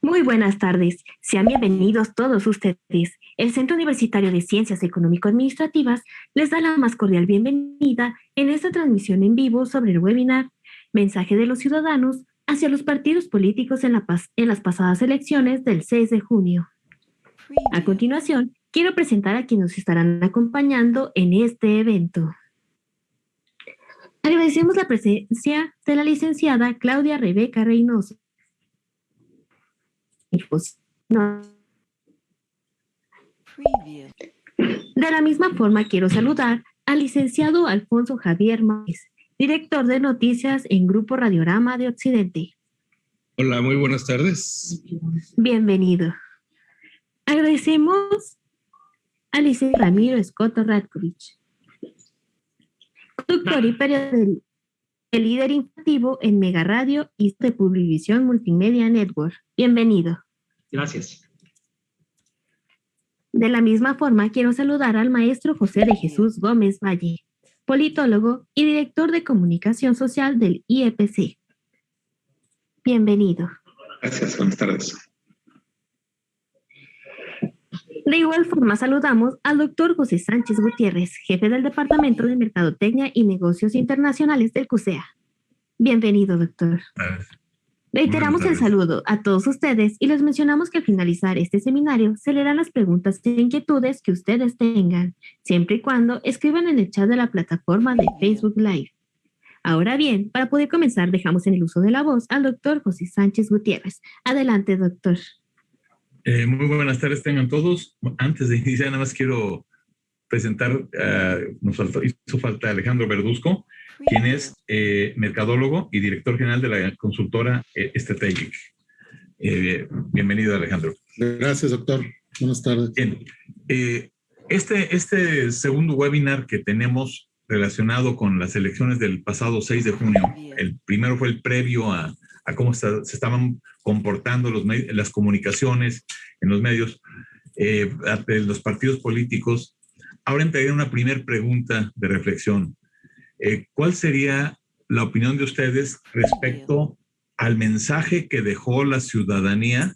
Muy buenas tardes. Sean bienvenidos todos ustedes. El Centro Universitario de Ciencias Económico-Administrativas les da la más cordial bienvenida en esta transmisión en vivo sobre el webinar Mensaje de los ciudadanos hacia los partidos políticos en las pasadas elecciones del 6 de junio. A continuación, quiero presentar a quienes nos estarán acompañando en este evento. Agradecemos la presencia de la licenciada Claudia Rebeca Reynoso. De la misma forma, quiero saludar al licenciado Alfonso Javier Márquez, director de noticias en Grupo Radiorama de Occidente. Hola, muy buenas tardes. Bienvenido. Agradecemos al licenciado Ramiro Escoto Ratkovich, conductor y periodista, el líder informativo en Mega Radio y de Publivisión Multimedia Network. Bienvenido. Gracias. De la misma forma, quiero saludar al maestro José de Jesús Gómez Valle, politólogo y director de comunicación social del IEPC. Bienvenido. Gracias, buenas tardes. De igual forma, saludamos al doctor José Sánchez Gutiérrez, jefe del Departamento de Mercadotecnia y Negocios Internacionales del CUSEA. Bienvenido, doctor. Reiteramos el saludo a todos ustedes y les mencionamos que al finalizar este seminario se leerán las preguntas e inquietudes que ustedes tengan, siempre y cuando escriban en el chat de la plataforma de Facebook Live. Ahora bien, para poder comenzar, dejamos en el uso de la voz al doctor José Sánchez Gutiérrez. Adelante, doctor. Muy buenas tardes tengan todos. Antes de iniciar, nada más quiero presentar, hizo falta Alejandro Verduzco, quien es mercadólogo y director general de la consultora Strategic. Bienvenido, Alejandro. Gracias, doctor. Buenas tardes. Bien. Este segundo webinar que tenemos relacionado con las elecciones del pasado 6 de junio, el primero fue el previo a cómo se estaban comportando las comunicaciones en los medios, los partidos políticos. Ahora entraría una primera pregunta de reflexión. ¿Cuál sería la opinión de ustedes respecto al mensaje que dejó la ciudadanía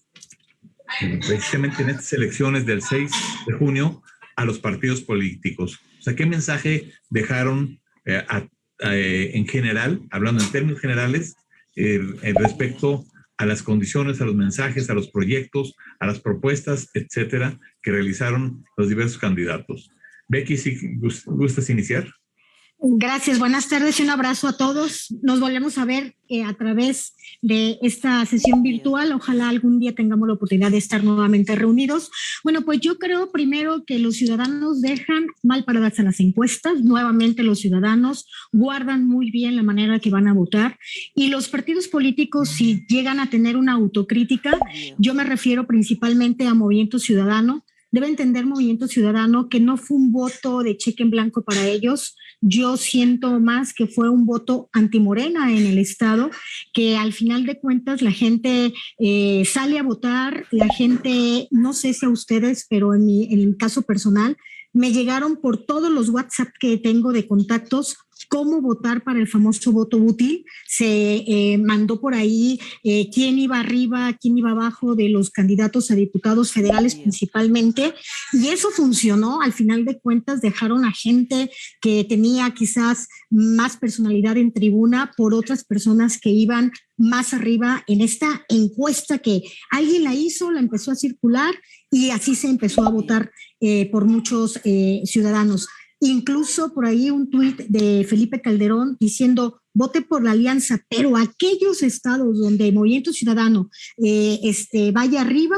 precisamente en estas elecciones del 6 de junio a los partidos políticos? O sea, ¿qué mensaje dejaron en general, hablando en términos generales, respecto a las condiciones, a los mensajes, a los proyectos, a las propuestas, etcétera, que realizaron los diversos candidatos? Becky, si gustas iniciar. Gracias, buenas tardes y un abrazo a todos. Nos volvemos a ver a través de esta sesión virtual. Ojalá algún día tengamos la oportunidad de estar nuevamente reunidos. Bueno, pues yo creo primero que los ciudadanos dejan mal paradas a las encuestas. Nuevamente los ciudadanos guardan muy bien la manera que van a votar y los partidos políticos, si llegan a tener una autocrítica, yo me refiero principalmente a Movimiento Ciudadano. Debe entender Movimiento Ciudadano que no fue un voto de cheque en blanco para ellos. Yo siento más que fue un voto antimorena en el estado, que al final de cuentas la gente sale a votar, la gente, no sé si a ustedes, pero en mi caso personal, me llegaron por todos los WhatsApp que tengo de contactos cómo votar para el famoso voto útil. Se mandó por ahí quién iba arriba, quién iba abajo de los candidatos a diputados federales principalmente, y eso funcionó. Al final de cuentas dejaron a gente que tenía quizás más personalidad en tribuna por otras personas que iban más arriba en esta encuesta que alguien la hizo, la empezó a circular y así se empezó a votar por muchos ciudadanos. Incluso por ahí un tuit de Felipe Calderón diciendo vote por la alianza, pero aquellos estados donde el Movimiento Ciudadano vaya arriba,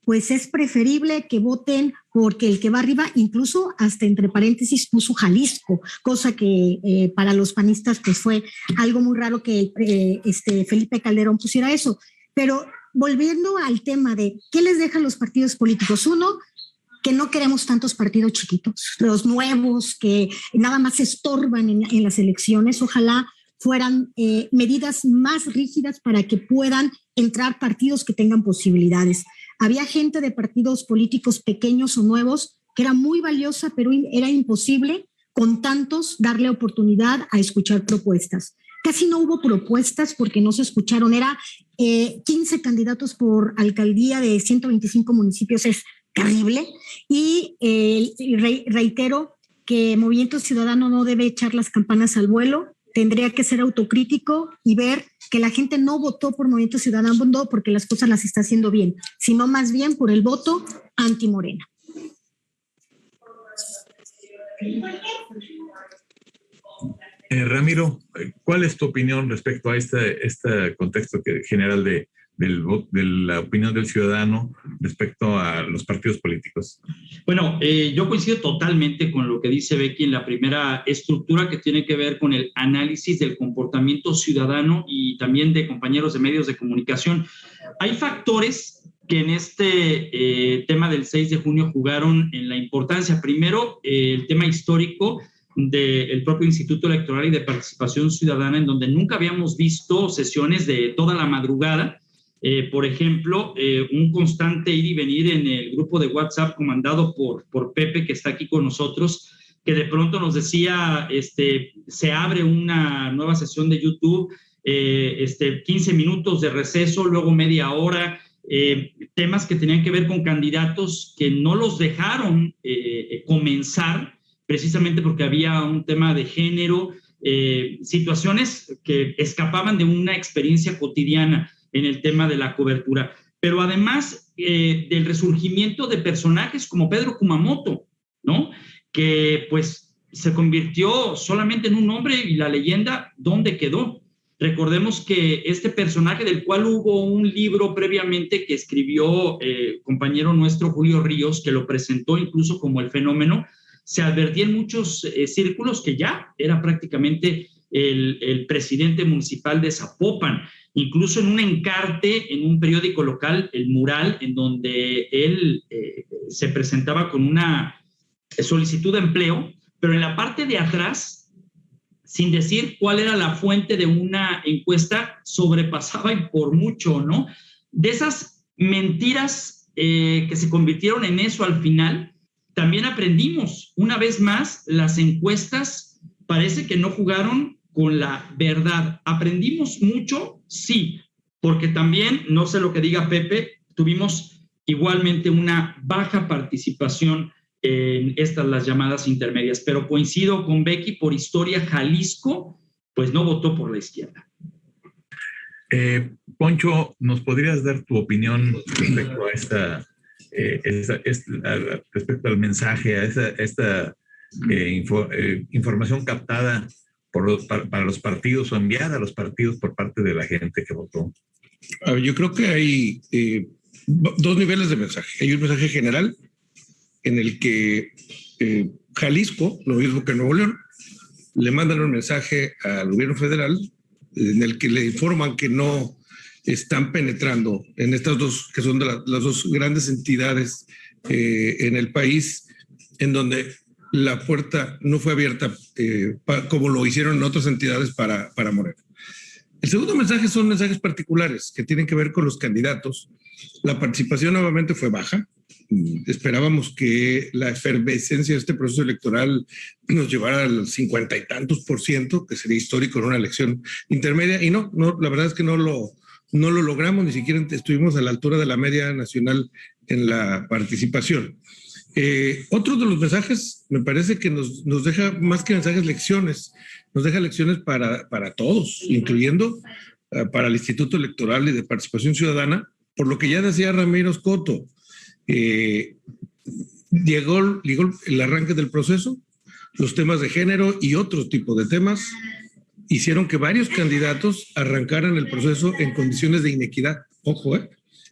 pues es preferible que voten porque el que va arriba, incluso hasta entre paréntesis puso Jalisco, cosa que para los panistas pues fue algo muy raro que Felipe Calderón pusiera eso. Pero volviendo al tema de qué les dejan los partidos políticos, uno, que no queremos tantos partidos chiquitos, los nuevos que nada más estorban en las elecciones. Ojalá fueran medidas más rígidas para que puedan entrar partidos que tengan posibilidades. Había gente de partidos políticos pequeños o nuevos que era muy valiosa, pero era imposible con tantos darle oportunidad a escuchar propuestas. casi no hubo propuestas porque no se escucharon. Era 15 candidatos por alcaldía de 125 municipios, es terrible. Y reitero que Movimiento Ciudadano no debe echar las campanas al vuelo, tendría que ser autocrítico y ver que la gente no votó por Movimiento Ciudadano porque las cosas las está haciendo bien, sino más bien por el voto anti-Morena. Ramiro, ¿cuál es tu opinión respecto a este contexto general de la opinión del ciudadano respecto a los partidos políticos? Bueno, yo coincido totalmente con lo que dice Becky en la primera estructura, que tiene que ver con el análisis del comportamiento ciudadano y también de compañeros de medios de comunicación. Hay factores que en este tema del 6 de junio jugaron en la importancia. Primero, el tema histórico del propio Instituto Electoral y de Participación Ciudadana, en donde nunca habíamos visto sesiones de toda la madrugada. Por ejemplo, un constante ir y venir en el grupo de WhatsApp comandado por Pepe, que está aquí con nosotros, que de pronto nos decía, se abre una nueva sesión de YouTube, 15 minutos de receso, luego media hora, temas que tenían que ver con candidatos que no los dejaron comenzar, precisamente porque había un tema de género, situaciones que escapaban de una experiencia cotidiana en el tema de la cobertura. Pero además del resurgimiento de personajes como Pedro Kumamoto, ¿no? Que pues se convirtió solamente en un nombre y la leyenda, ¿dónde quedó? Recordemos que este personaje, del cual hubo un libro previamente que escribió compañero nuestro Julio Ríos, que lo presentó incluso como el fenómeno, se advertía en muchos círculos que ya era prácticamente el presidente municipal de Zapopan. Incluso en un encarte en un periódico local, El Mural, en donde él se presentaba con una solicitud de empleo, pero en la parte de atrás, sin decir cuál era la fuente de una encuesta, sobrepasaba y por mucho, ¿no? De esas mentiras que se convirtieron en eso al final, también aprendimos, una vez más, las encuestas parece que no jugaron con la verdad. ¿Aprendimos mucho? Sí, porque también, no sé lo que diga Pepe, tuvimos igualmente una baja participación en las llamadas intermedias, pero coincido con Becky, por historia, Jalisco, pues no votó por la izquierda. Poncho, ¿nos podrías dar tu opinión respecto a respecto al mensaje, a esta información captada para los partidos o enviada a los partidos por parte de la gente que votó? Yo creo que hay dos niveles de mensaje. Hay un mensaje general en el que Jalisco, lo mismo que Nuevo León, le mandan un mensaje al gobierno federal en el que le informan que no están penetrando en estas dos, que son las dos grandes entidades en el país, en donde la puerta no fue abierta como lo hicieron en otras entidades para Morena. El segundo mensaje son mensajes particulares que tienen que ver con los candidatos. La participación nuevamente fue baja. Esperábamos que la efervescencia de este proceso electoral nos llevara al 50 y tantos %, que sería histórico en una elección intermedia, y no, la verdad es que no lo logramos, ni siquiera estuvimos a la altura de la media nacional en la participación. Otro de los mensajes, me parece que nos deja, más que mensajes, lecciones, nos deja lecciones para todos, incluyendo para el Instituto Electoral y de Participación Ciudadana, por lo que ya decía Ramiro Scotto. Llegó el arranque del proceso, los temas de género y otro tipo de temas hicieron que varios candidatos arrancaran el proceso en condiciones de inequidad. Ojo,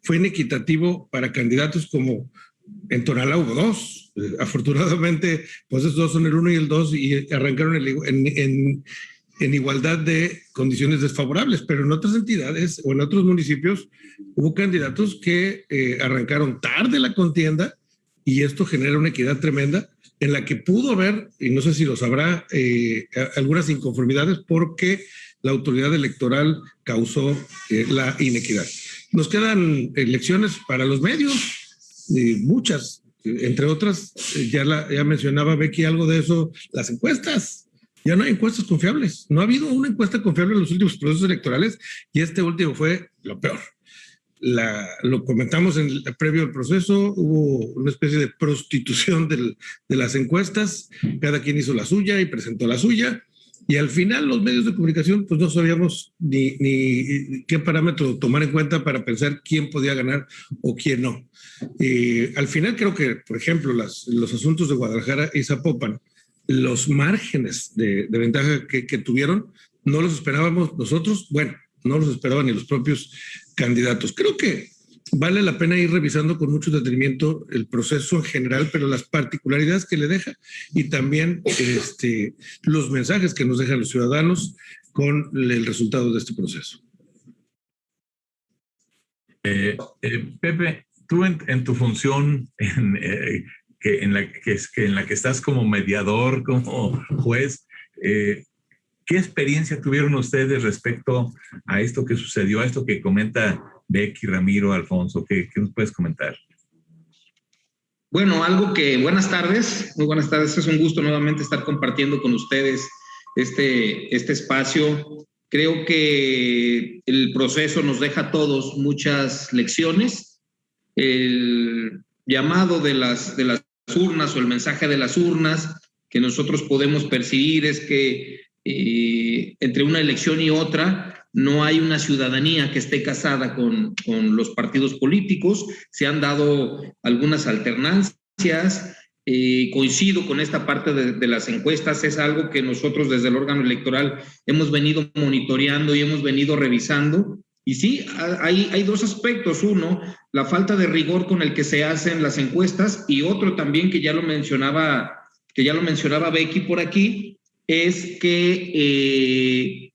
fue inequitativo para candidatos como en Tonalá hubo dos. Afortunadamente, pues esos dos son el 1 y el 2 y arrancaron en igualdad de condiciones desfavorables, pero en otras entidades o en otros municipios hubo candidatos que arrancaron tarde la contienda y esto genera una equidad tremenda en la que pudo haber, y no sé si lo sabrá, algunas inconformidades porque la autoridad electoral causó la inequidad. Nos quedan elecciones para los medios, muchas, entre otras, ya mencionaba Becky algo de eso, las encuestas. Ya no hay encuestas confiables. No ha habido una encuesta confiable en los últimos procesos electorales y este último fue lo peor. Lo comentamos previo al proceso, hubo una especie de prostitución de las encuestas, cada quien hizo la suya y presentó la suya, y al final los medios de comunicación pues no sabíamos ni qué parámetro tomar en cuenta para pensar quién podía ganar o quién no. Al final creo que, por ejemplo, los asuntos de Guadalajara y Zapopan, los márgenes de ventaja que tuvieron, no los esperábamos nosotros, bueno, no los esperaban ni los propios candidatos. Creo que vale la pena ir revisando con mucho detenimiento el proceso en general, pero las particularidades que le deja y también los mensajes que nos dejan los ciudadanos con el resultado de este proceso. Pepe, tú en tu función en la que estás como mediador, como juez, ¿qué experiencia tuvieron ustedes respecto a esto que sucedió, a esto que comenta Becky, Ramiro, Alfonso? ¿Qué nos puedes comentar? Bueno, buenas tardes, muy buenas tardes. Es un gusto nuevamente estar compartiendo con ustedes este espacio. Creo que el proceso nos deja a todos muchas lecciones. El llamado de las urnas o el mensaje de las urnas que nosotros podemos percibir es que entre una elección y otra no hay una ciudadanía que esté casada con los partidos políticos. Se han dado algunas alternancias. Coincido con esta parte de las encuestas. Es algo que nosotros desde el órgano electoral hemos venido monitoreando y hemos venido revisando. Y sí, hay dos aspectos. Uno, la falta de rigor con el que se hacen las encuestas, y otro también que ya lo mencionaba Becky por aquí, es que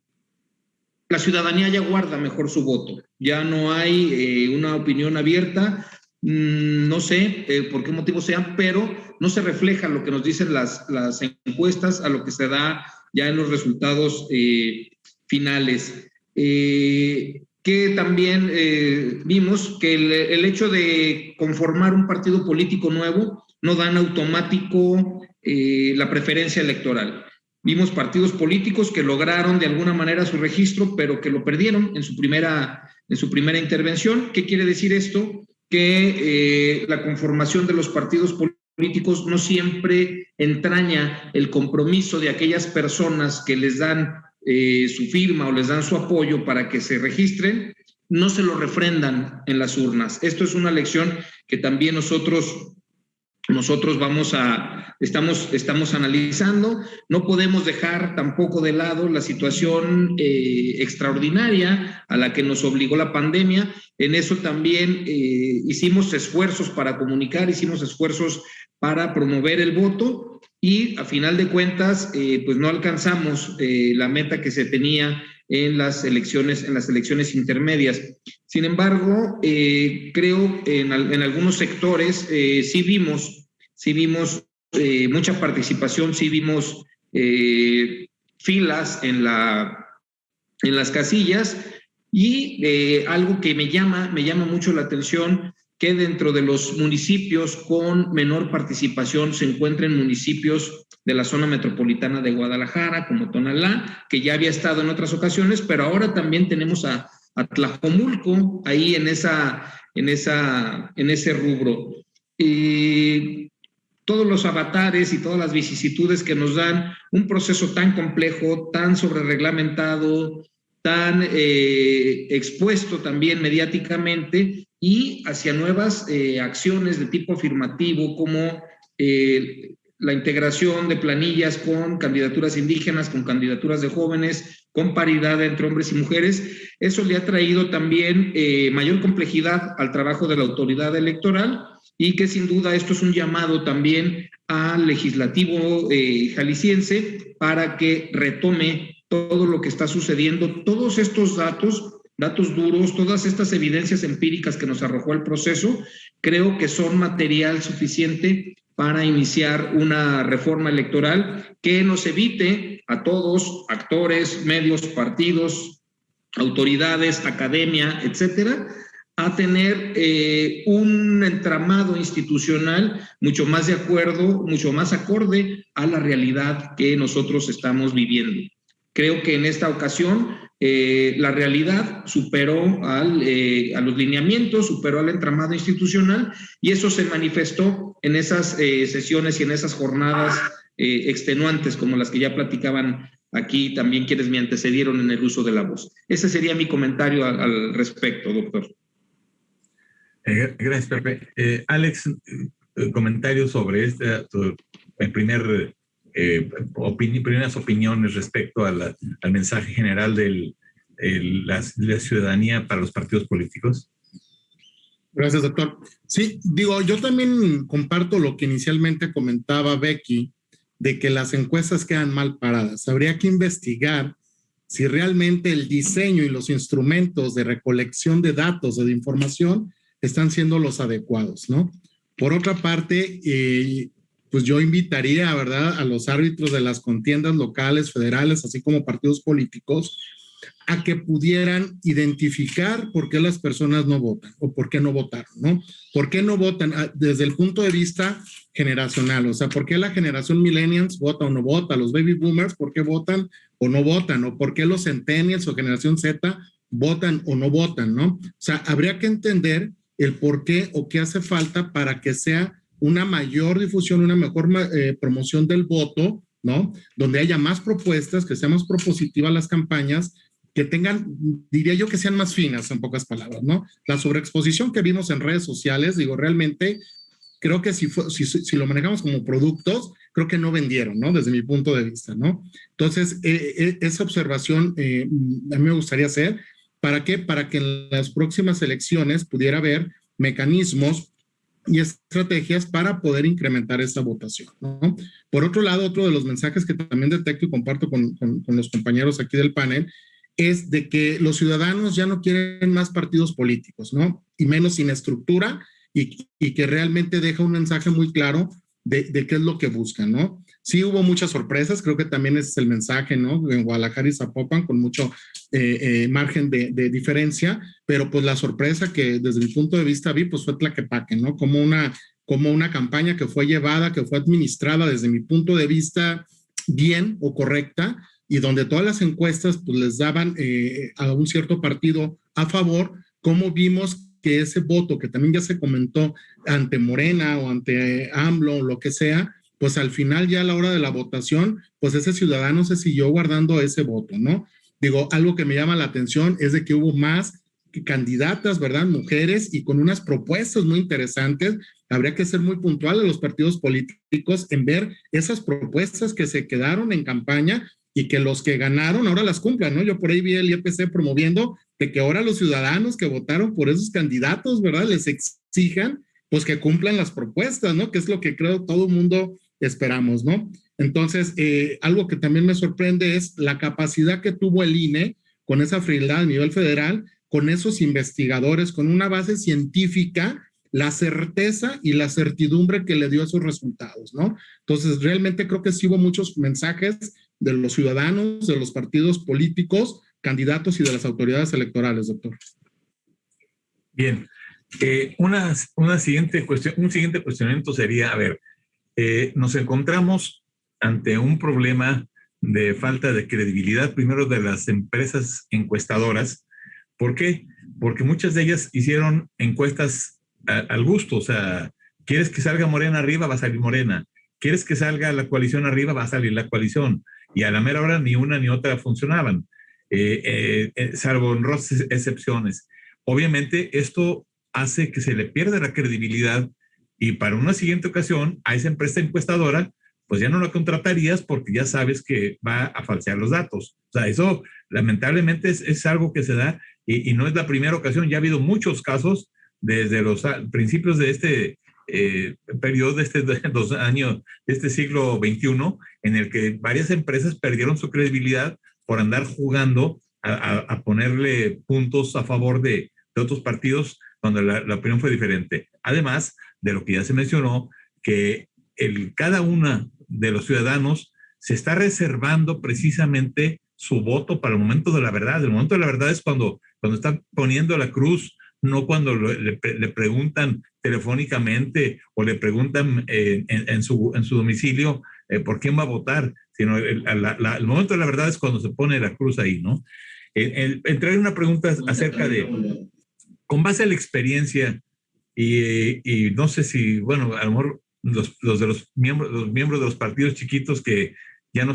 la ciudadanía ya guarda mejor su voto. Ya no hay una opinión abierta, no sé por qué motivo sea, pero no se refleja lo que nos dicen las encuestas a lo que se da ya en los resultados finales. Que también vimos que el hecho de conformar un partido político nuevo no da en automático la preferencia electoral. Vimos partidos políticos que lograron de alguna manera su registro, pero que lo perdieron en su primera intervención. ¿Qué quiere decir esto? Que la conformación de los partidos políticos no siempre entraña el compromiso de aquellas personas que les dan su firma o les dan su apoyo para que se registren, no se lo refrendan en las urnas. Esto es una lección que también nosotros estamos analizando. No podemos dejar tampoco de lado la situación extraordinaria a la que nos obligó la pandemia. En eso también hicimos esfuerzos para comunicar, hicimos esfuerzos para promover el voto y a final de cuentas pues no alcanzamos la meta que se tenía en las elecciones intermedias. Sin embargo, creo en algunos sectores sí vimos mucha participación, sí vimos filas en las casillas y algo que me llama mucho la atención, que dentro de los municipios con menor participación se encuentran municipios de la zona metropolitana de Guadalajara, como Tonalá, que ya había estado en otras ocasiones, pero ahora también tenemos a Tlajomulco ahí en ese rubro. Todos los avatares y todas las vicisitudes que nos dan un proceso tan complejo, tan sobrereglamentado, tan expuesto también mediáticamente y hacia nuevas acciones de tipo afirmativo como la integración de planillas con candidaturas indígenas, con candidaturas de jóvenes, con paridad entre hombres y mujeres. Eso le ha traído también mayor complejidad al trabajo de la autoridad electoral y que sin duda esto es un llamado también al legislativo jalisciense para que retome todo lo que está sucediendo, todos estos datos duros, todas estas evidencias empíricas que nos arrojó el proceso, creo que son material suficiente para iniciar una reforma electoral que nos evite a todos, actores, medios, partidos, autoridades, academia, etcétera, a tener un entramado institucional mucho más de acuerdo, mucho más acorde a la realidad que nosotros estamos viviendo. Creo que en esta ocasión la realidad superó a los lineamientos, superó al entramado institucional, y eso se manifestó en esas sesiones y en esas jornadas extenuantes como las que ya platicaban aquí también quienes me antecedieron en el uso de la voz. Ese sería mi comentario al respecto, doctor. Gracias, Pepe. Alex, comentarios sobre primeras opiniones respecto al mensaje general de la ciudadanía para los partidos políticos. Gracias, doctor. Sí, digo, yo también comparto lo que inicialmente comentaba Becky, de que las encuestas quedan mal paradas. Habría que investigar si realmente el diseño y los instrumentos de recolección de datos o de información están siendo los adecuados, ¿no? Por otra parte, pues yo invitaría, ¿verdad?, a los árbitros de las contiendas locales, federales, así como partidos políticos, a que pudieran identificar por qué las personas no votan o por qué no votaron, ¿no? ¿Por qué no votan? Desde el punto de vista generacional, o sea, ¿por qué la generación millennials vota o no vota? Los baby boomers, ¿por qué votan o no votan? ¿O por qué los centennials o generación Z votan o no votan, ¿no? O sea, habría que entender el por qué o qué hace falta para que sea una mayor difusión, una mejor promoción del voto, ¿no? Donde haya más propuestas, que sean más propositivas las campañas, que tengan, diría yo, que sean más finas, en pocas palabras, ¿no? La sobreexposición que vimos en redes sociales, digo, realmente creo que si lo manejamos como productos, creo que no vendieron, ¿no? Desde mi punto de vista, ¿no? Entonces, esa observación a mí me gustaría hacer. ¿Para qué? Para que en las próximas elecciones pudiera haber mecanismos y estrategias para poder incrementar esta votación, ¿no? Por otro lado, otro de los mensajes que también detecto y comparto con los compañeros aquí del panel es de que los ciudadanos ya no quieren más partidos políticos, ¿no? Y menos sin estructura y que realmente deja un mensaje muy claro de qué es lo que buscan, ¿no? Sí hubo muchas sorpresas, creo que también ese es el mensaje, ¿no? En Guadalajara y Zapopan con mucho margen de diferencia, pero pues la sorpresa que desde mi punto de vista vi, pues fue Tlaquepaque, ¿no? Como una campaña que fue llevada, que fue administrada desde mi punto de vista bien o correcta, y donde todas las encuestas pues les daban a un cierto partido a favor, como vimos que ese voto que también ya se comentó ante Morena o ante AMLO o lo que sea, pues al final ya a la hora de la votación, pues ese ciudadano se siguió guardando ese voto, ¿no? Digo, algo que me llama la atención es de que hubo más candidatas, ¿verdad? Mujeres y con unas propuestas muy interesantes. Habría que ser muy puntual a los partidos políticos en ver esas propuestas que se quedaron en campaña y que los que ganaron ahora las cumplan, ¿no? Yo por ahí vi el IEPC promoviendo de que ahora los ciudadanos que votaron por esos candidatos, ¿verdad?, les exijan pues que cumplan las propuestas, ¿no? Que es lo que creo todo el mundo esperamos, ¿no? Entonces, algo que también me sorprende es la capacidad que tuvo el INE con esa frialdad a nivel federal, con esos investigadores, con una base científica, la certeza y la certidumbre que le dio esos resultados, ¿no? Entonces, realmente creo que sí hubo muchos mensajes de los ciudadanos, de los partidos políticos, candidatos y de las autoridades electorales, doctor. Bien. Una siguiente cuestión, un siguiente cuestionamiento sería, a ver, nos encontramos ante un problema de falta de credibilidad, primero de las empresas encuestadoras. ¿Por qué? Porque muchas de ellas hicieron encuestas al gusto, o sea, ¿quieres que salga Morena arriba? Va a salir Morena. ¿Quieres que salga la coalición arriba? Va a salir la coalición. Y a la mera hora ni una ni otra funcionaban, salvo honrosas excepciones. Obviamente esto hace que se le pierda la credibilidad y para una siguiente ocasión a esa empresa encuestadora pues ya no la contratarías porque ya sabes que va a falsear los datos. O sea, eso lamentablemente es algo que se da y no es la primera ocasión. Ya ha habido muchos casos desde los principios de este periodo de este siglo XXI, en el que varias empresas perdieron su credibilidad por andar jugando a ponerle puntos a favor de otros partidos cuando la opinión fue diferente. Además de lo que ya se mencionó, que cada uno de los ciudadanos se está reservando precisamente su voto para el momento de la verdad. El momento de la verdad es cuando están poniendo la cruz no cuando le preguntan telefónicamente o le preguntan en su domicilio por quién va a votar, sino el momento de la verdad es cuando se pone la cruz ahí, ¿no? Traer una pregunta acerca de, con base a la experiencia y no sé si, bueno, a lo mejor los miembros de los partidos chiquitos que ya no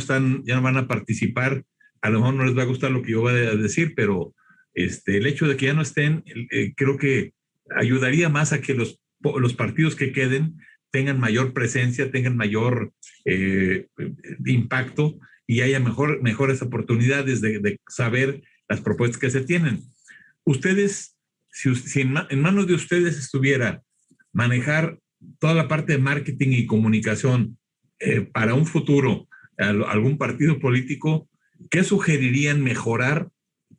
van a participar, a lo mejor no les va a gustar lo que yo voy a decir, pero el hecho de que ya no estén, creo que ayudaría más a que los partidos que queden tengan mayor presencia, tengan mayor impacto y haya mejores oportunidades de saber las propuestas que se tienen. Ustedes, si en manos de ustedes estuviera manejar toda la parte de marketing y comunicación para un futuro, algún partido político, ¿qué sugerirían mejorar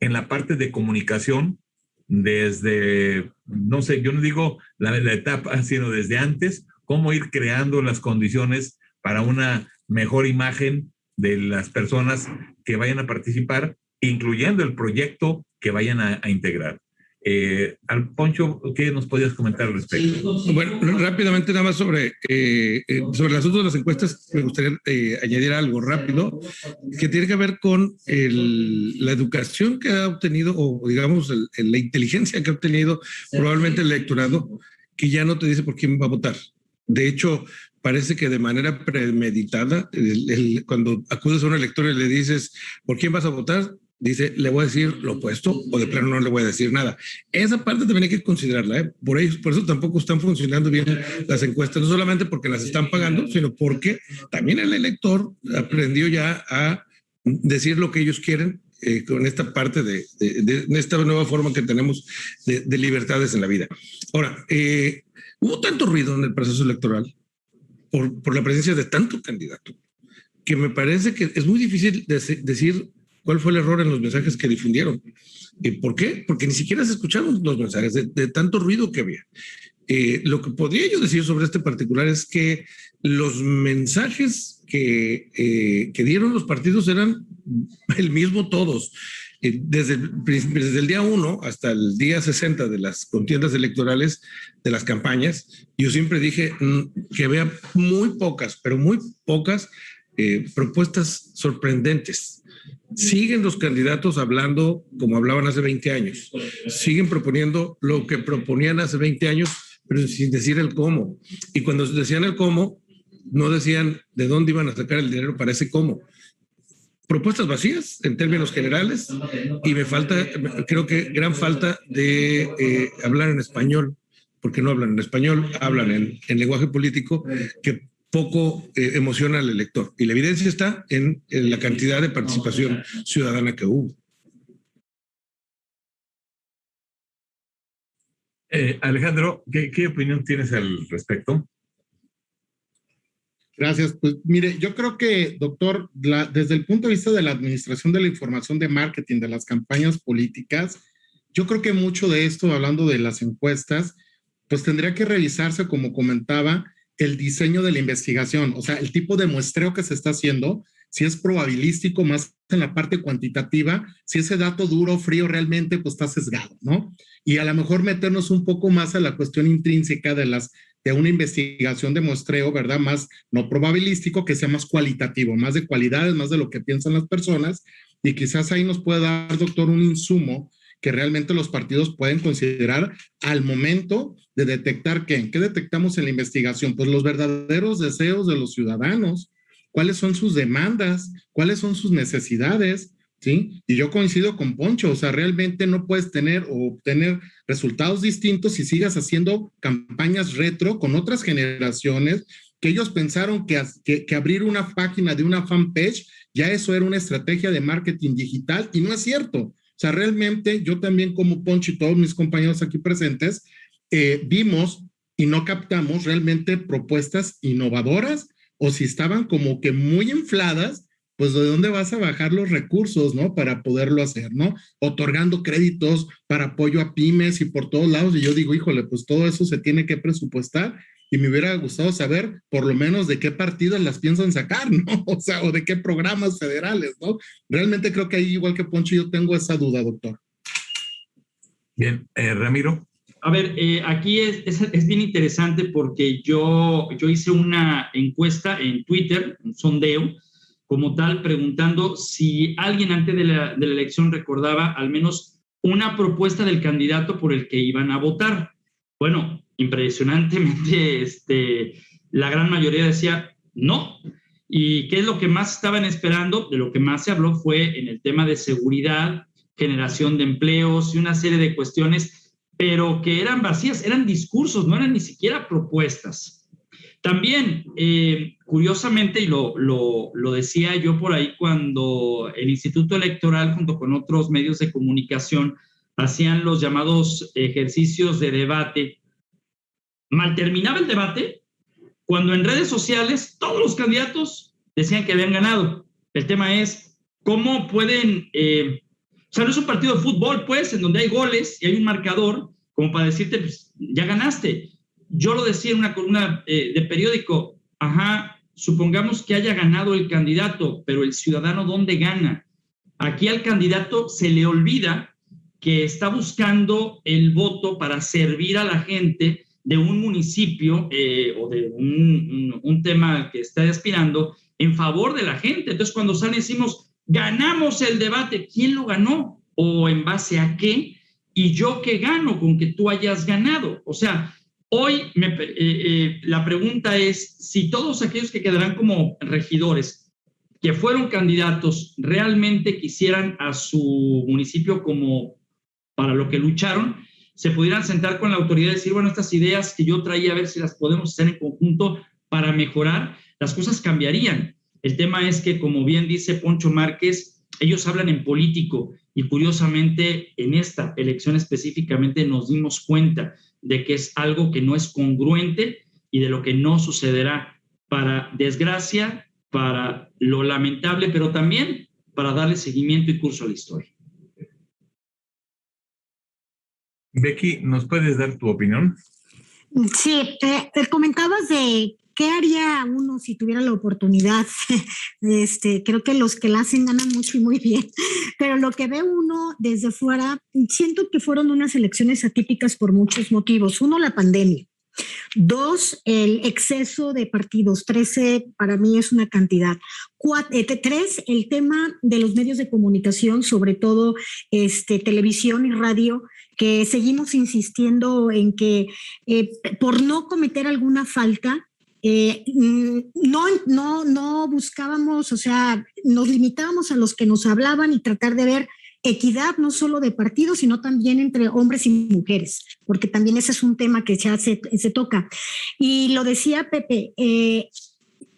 en la parte de comunicación desde, no sé, yo no digo la etapa, sino desde antes, cómo ir creando las condiciones para una mejor imagen de las personas que vayan a participar, incluyendo el proyecto que vayan a integrar? Poncho, ¿qué nos podías comentar al respecto? Bueno, rápidamente nada más sobre el asunto de las encuestas, me gustaría añadir algo rápido que tiene que ver con la educación que ha obtenido, o digamos la inteligencia que ha obtenido probablemente el electorado, que ya no te dice por quién va a votar. De hecho, parece que de manera premeditada, cuando acudes a un elector y le dices ¿por quién vas a votar?, dice, le voy a decir lo opuesto o de plano no le voy a decir nada. Esa parte también hay que considerarla, ¿eh? Por eso tampoco están funcionando bien las encuestas, no solamente porque las están pagando, sino porque también el elector aprendió ya a decir lo que ellos quieren con esta parte de esta nueva forma que tenemos de libertades en la vida. Ahora, hubo tanto ruido en el proceso electoral por la presencia de tanto candidato que me parece que es muy difícil decir cuál fue el error en los mensajes que difundieron. ¿Por qué? Porque ni siquiera se escucharon los mensajes de tanto ruido que había. Lo que podría yo decir sobre este particular es que los mensajes que dieron los partidos eran el mismo todos. Desde el día 1 hasta el día 60 de las contiendas electorales, de las campañas, yo siempre dije que vea muy pocas, pero muy pocas propuestas sorprendentes. Siguen los candidatos hablando como hablaban hace 20 años. Siguen proponiendo lo que proponían hace 20 años, pero sin decir el cómo. Y cuando decían el cómo, no decían de dónde iban a sacar el dinero para ese cómo. Propuestas vacías en términos generales, y me falta, creo que gran falta de hablar en español, porque no hablan en español, hablan en lenguaje político que poco emociona al elector. Y la evidencia está en la cantidad de participación ciudadana que hubo. Alejandro, ¿qué opinión tienes al respecto? Gracias. Pues mire, yo creo que, doctor, desde el punto de vista de la administración de la información de marketing, de las campañas políticas, yo creo que mucho de esto, hablando de las encuestas, pues tendría que revisarse, como comentaba, el diseño de la investigación, o sea, el tipo de muestreo que se está haciendo, si es probabilístico, más en la parte cuantitativa, si ese dato duro o frío realmente pues está sesgado, ¿no? Y a lo mejor meternos un poco más a la cuestión intrínseca de una investigación de muestreo, ¿verdad? Más no probabilístico, que sea más cualitativo, más de cualidades, más de lo que piensan las personas, y quizás ahí nos pueda dar, doctor, un insumo que realmente los partidos pueden considerar al momento de detectar ¿qué detectamos en la investigación? Pues los verdaderos deseos de los ciudadanos, cuáles son sus demandas, cuáles son sus necesidades, ¿sí? Y yo coincido con Poncho, o sea, realmente no puedes tener o obtener resultados distintos si sigas haciendo campañas retro con otras generaciones que ellos pensaron que abrir una página de una fanpage, ya eso era una estrategia de marketing digital, y no es cierto. O sea, realmente yo también, como Poncho y todos mis compañeros aquí presentes, vimos y no captamos realmente propuestas innovadoras, o si estaban como que muy infladas, pues ¿de dónde vas a bajar los recursos, no? Para poderlo hacer, ¿no? Otorgando créditos para apoyo a pymes y por todos lados, y yo digo, híjole, pues todo eso se tiene que presupuestar, y me hubiera gustado saber por lo menos de qué partidas las piensan sacar, ¿no? O sea, o de qué programas federales, ¿no? Realmente creo que ahí, igual que Poncho, yo tengo esa duda, doctor. Bien, Ramiro. A ver, aquí es bien interesante porque yo hice una encuesta en Twitter, un sondeo, como tal, preguntando si alguien antes de la elección recordaba al menos una propuesta del candidato por el que iban a votar. Bueno, impresionantemente, la gran mayoría decía no. ¿Y qué es lo que más estaban esperando? De lo que más se habló fue en el tema de seguridad, generación de empleos y una serie de cuestiones, pero que eran vacías, eran discursos, no eran ni siquiera propuestas. También, curiosamente, y lo decía yo por ahí cuando el Instituto Electoral, junto con otros medios de comunicación, hacían los llamados ejercicios de debate, mal terminaba el debate, cuando en redes sociales todos los candidatos decían que habían ganado. El tema es, ¿cómo pueden... o sea, no es un partido de fútbol, pues, en donde hay goles y hay un marcador, como para decirte, pues, ya ganaste. Yo lo decía en una columna de periódico, supongamos que haya ganado el candidato, pero el ciudadano, ¿dónde gana? Aquí al candidato se le olvida que está buscando el voto para servir a la gente de un municipio o de un tema que está aspirando en favor de la gente. Entonces, cuando sale decimos, ganamos el debate, ¿quién lo ganó? ¿O en base a qué? ¿Y yo qué gano con que tú hayas ganado? O sea, hoy la pregunta es, si todos aquellos que quedarán como regidores, que fueron candidatos, realmente quisieran a su municipio como para lo que lucharon, se pudieran sentar con la autoridad y decir, bueno, estas ideas que yo traía, a ver si las podemos hacer en conjunto para mejorar, las cosas cambiarían. El tema es que, como bien dice Poncho Márquez, ellos hablan en político y curiosamente en esta elección específicamente nos dimos cuenta de que es algo que no es congruente y de lo que no sucederá, para desgracia, para lo lamentable, pero también para darle seguimiento y curso a la historia. Becky, ¿nos puedes dar tu opinión? Sí, comentabas de qué haría uno si tuviera la oportunidad. Creo que los que la hacen ganan mucho y muy bien, pero lo que ve uno desde fuera, siento que fueron unas elecciones atípicas por muchos motivos. Uno, la pandemia. Dos, el exceso de partidos. 13 para mí es una cantidad. 3, el tema de los medios de comunicación, sobre todo televisión y radio, que seguimos insistiendo en que por no cometer alguna falta, no buscábamos, o sea, nos limitábamos a los que nos hablaban y tratar de ver equidad no solo de partidos, sino también entre hombres y mujeres, porque también ese es un tema que ya se toca. Y lo decía Pepe,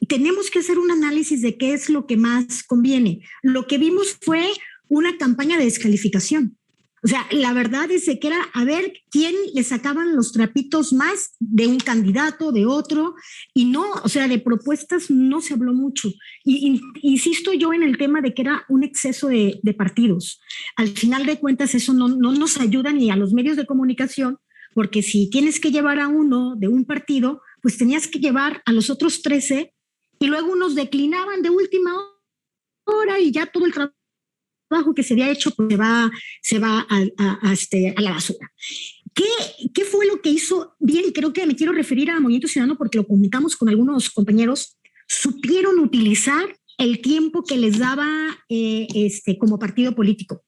tenemos que hacer un análisis de qué es lo que más conviene. Lo que vimos fue una campaña de descalificación. O sea, la verdad es que era a ver quién le sacaban los trapitos más de un candidato, de otro, y no, o sea, de propuestas no se habló mucho. Y insisto yo en el tema de que era un exceso de partidos. Al final de cuentas, eso no nos ayuda ni a los medios de comunicación, porque si tienes que llevar a uno de un partido, pues tenías que llevar a los otros 13 y luego unos declinaban de última hora y ya todo el trabajo que se había hecho pues se va a la basura. ¿Qué fue lo que hizo bien? Y creo que me quiero referir a Movimiento Ciudadano porque lo comunicamos con algunos compañeros. Supieron utilizar el tiempo que les daba como partido político.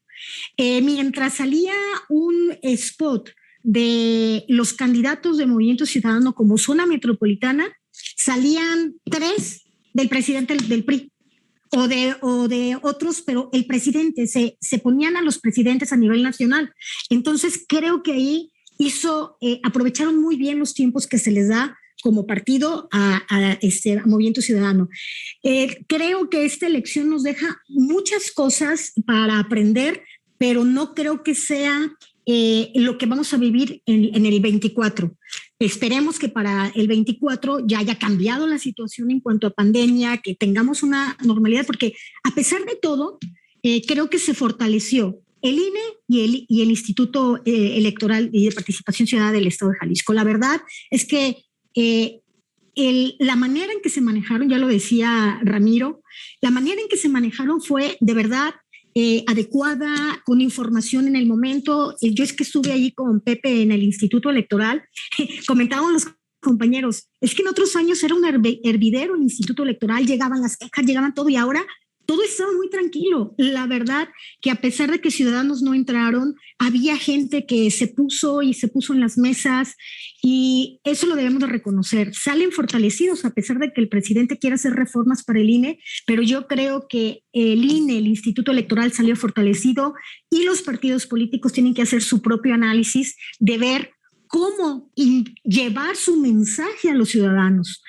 Mientras salía un spot de los candidatos de Movimiento Ciudadano como zona metropolitana, salían 3 del presidente del PRI. O de otros, pero el presidente, se ponían a los presidentes a nivel nacional. Entonces creo que ahí aprovecharon muy bien los tiempos que se les da como partido a Movimiento Ciudadano. Creo que esta elección nos deja muchas cosas para aprender, pero no creo que sea lo que vamos a vivir en el 24. Esperemos que para el 24 ya haya cambiado la situación en cuanto a pandemia, que tengamos una normalidad, porque a pesar de todo, creo que se fortaleció el INE y el Instituto Electoral y de Participación Ciudadana del Estado de Jalisco. La verdad es que la manera en que se manejaron, ya lo decía Ramiro, la manera en que se manejaron fue de verdad adecuada, con información en el momento. Yo es que estuve ahí con Pepe en el Instituto Electoral, comentaban los compañeros, es que en otros años era un hervidero el Instituto Electoral, llegaban las quejas, llegaban todo, y ahora todo estaba muy tranquilo. La verdad que a pesar de que ciudadanos no entraron, había gente que se puso en las mesas, y eso lo debemos de reconocer. Salen fortalecidos a pesar de que el presidente quiera hacer reformas para el INE, pero yo creo que el INE, el Instituto Electoral, salió fortalecido, y los partidos políticos tienen que hacer su propio análisis de ver cómo llevar su mensaje a los ciudadanos,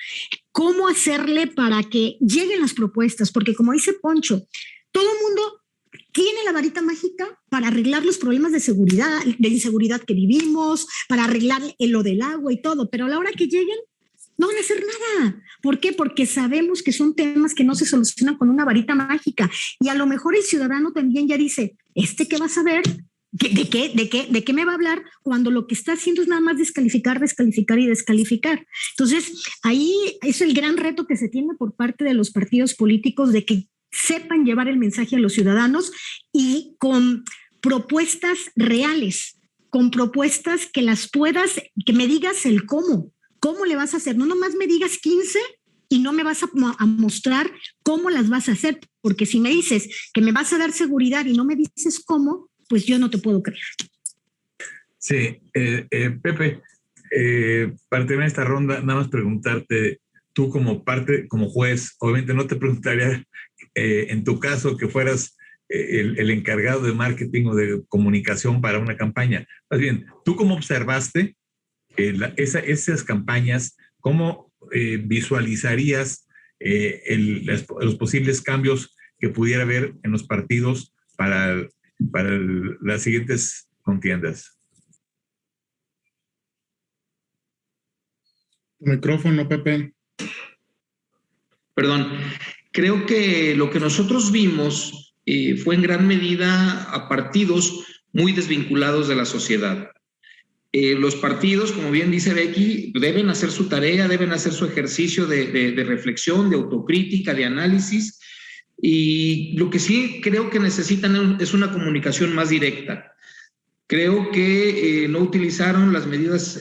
cómo hacerle para que lleguen las propuestas, porque como dice Poncho, todo el mundo tiene la varita mágica para arreglar los problemas de seguridad, de inseguridad que vivimos, para arreglar lo del agua y todo, pero a la hora que lleguen no van a hacer nada. ¿Por qué? Porque sabemos que son temas que no se solucionan con una varita mágica, y a lo mejor el ciudadano también ya dice, ¿qué va a saber? ¿De qué me va a hablar cuando lo que está haciendo es nada más descalificar y descalificar? Entonces, ahí es el gran reto que se tiene por parte de los partidos políticos, de que sepan llevar el mensaje a los ciudadanos, y con propuestas reales, con propuestas que que me digas el cómo le vas a hacer. No nomás me digas 15 y no me vas a mostrar cómo las vas a hacer, porque si me dices que me vas a dar seguridad y no me dices cómo, pues yo no te puedo creer. Sí, Pepe, para terminar esta ronda, nada más preguntarte, tú como juez, obviamente no te preguntaría en tu caso que fueras el encargado de marketing o de comunicación para una campaña. Más bien, ¿tú cómo observaste esas campañas? ¿Cómo visualizarías los posibles cambios que pudiera haber en los partidos para las siguientes contiendas? Micrófono, Pepe. Perdón. Creo que lo que nosotros vimos fue en gran medida a partidos muy desvinculados de la sociedad. Los partidos, como bien dice Becky, deben hacer su tarea, deben hacer su ejercicio de reflexión, de autocrítica, de análisis, y lo que sí creo que necesitan es una comunicación más directa. Creo que no utilizaron las medidas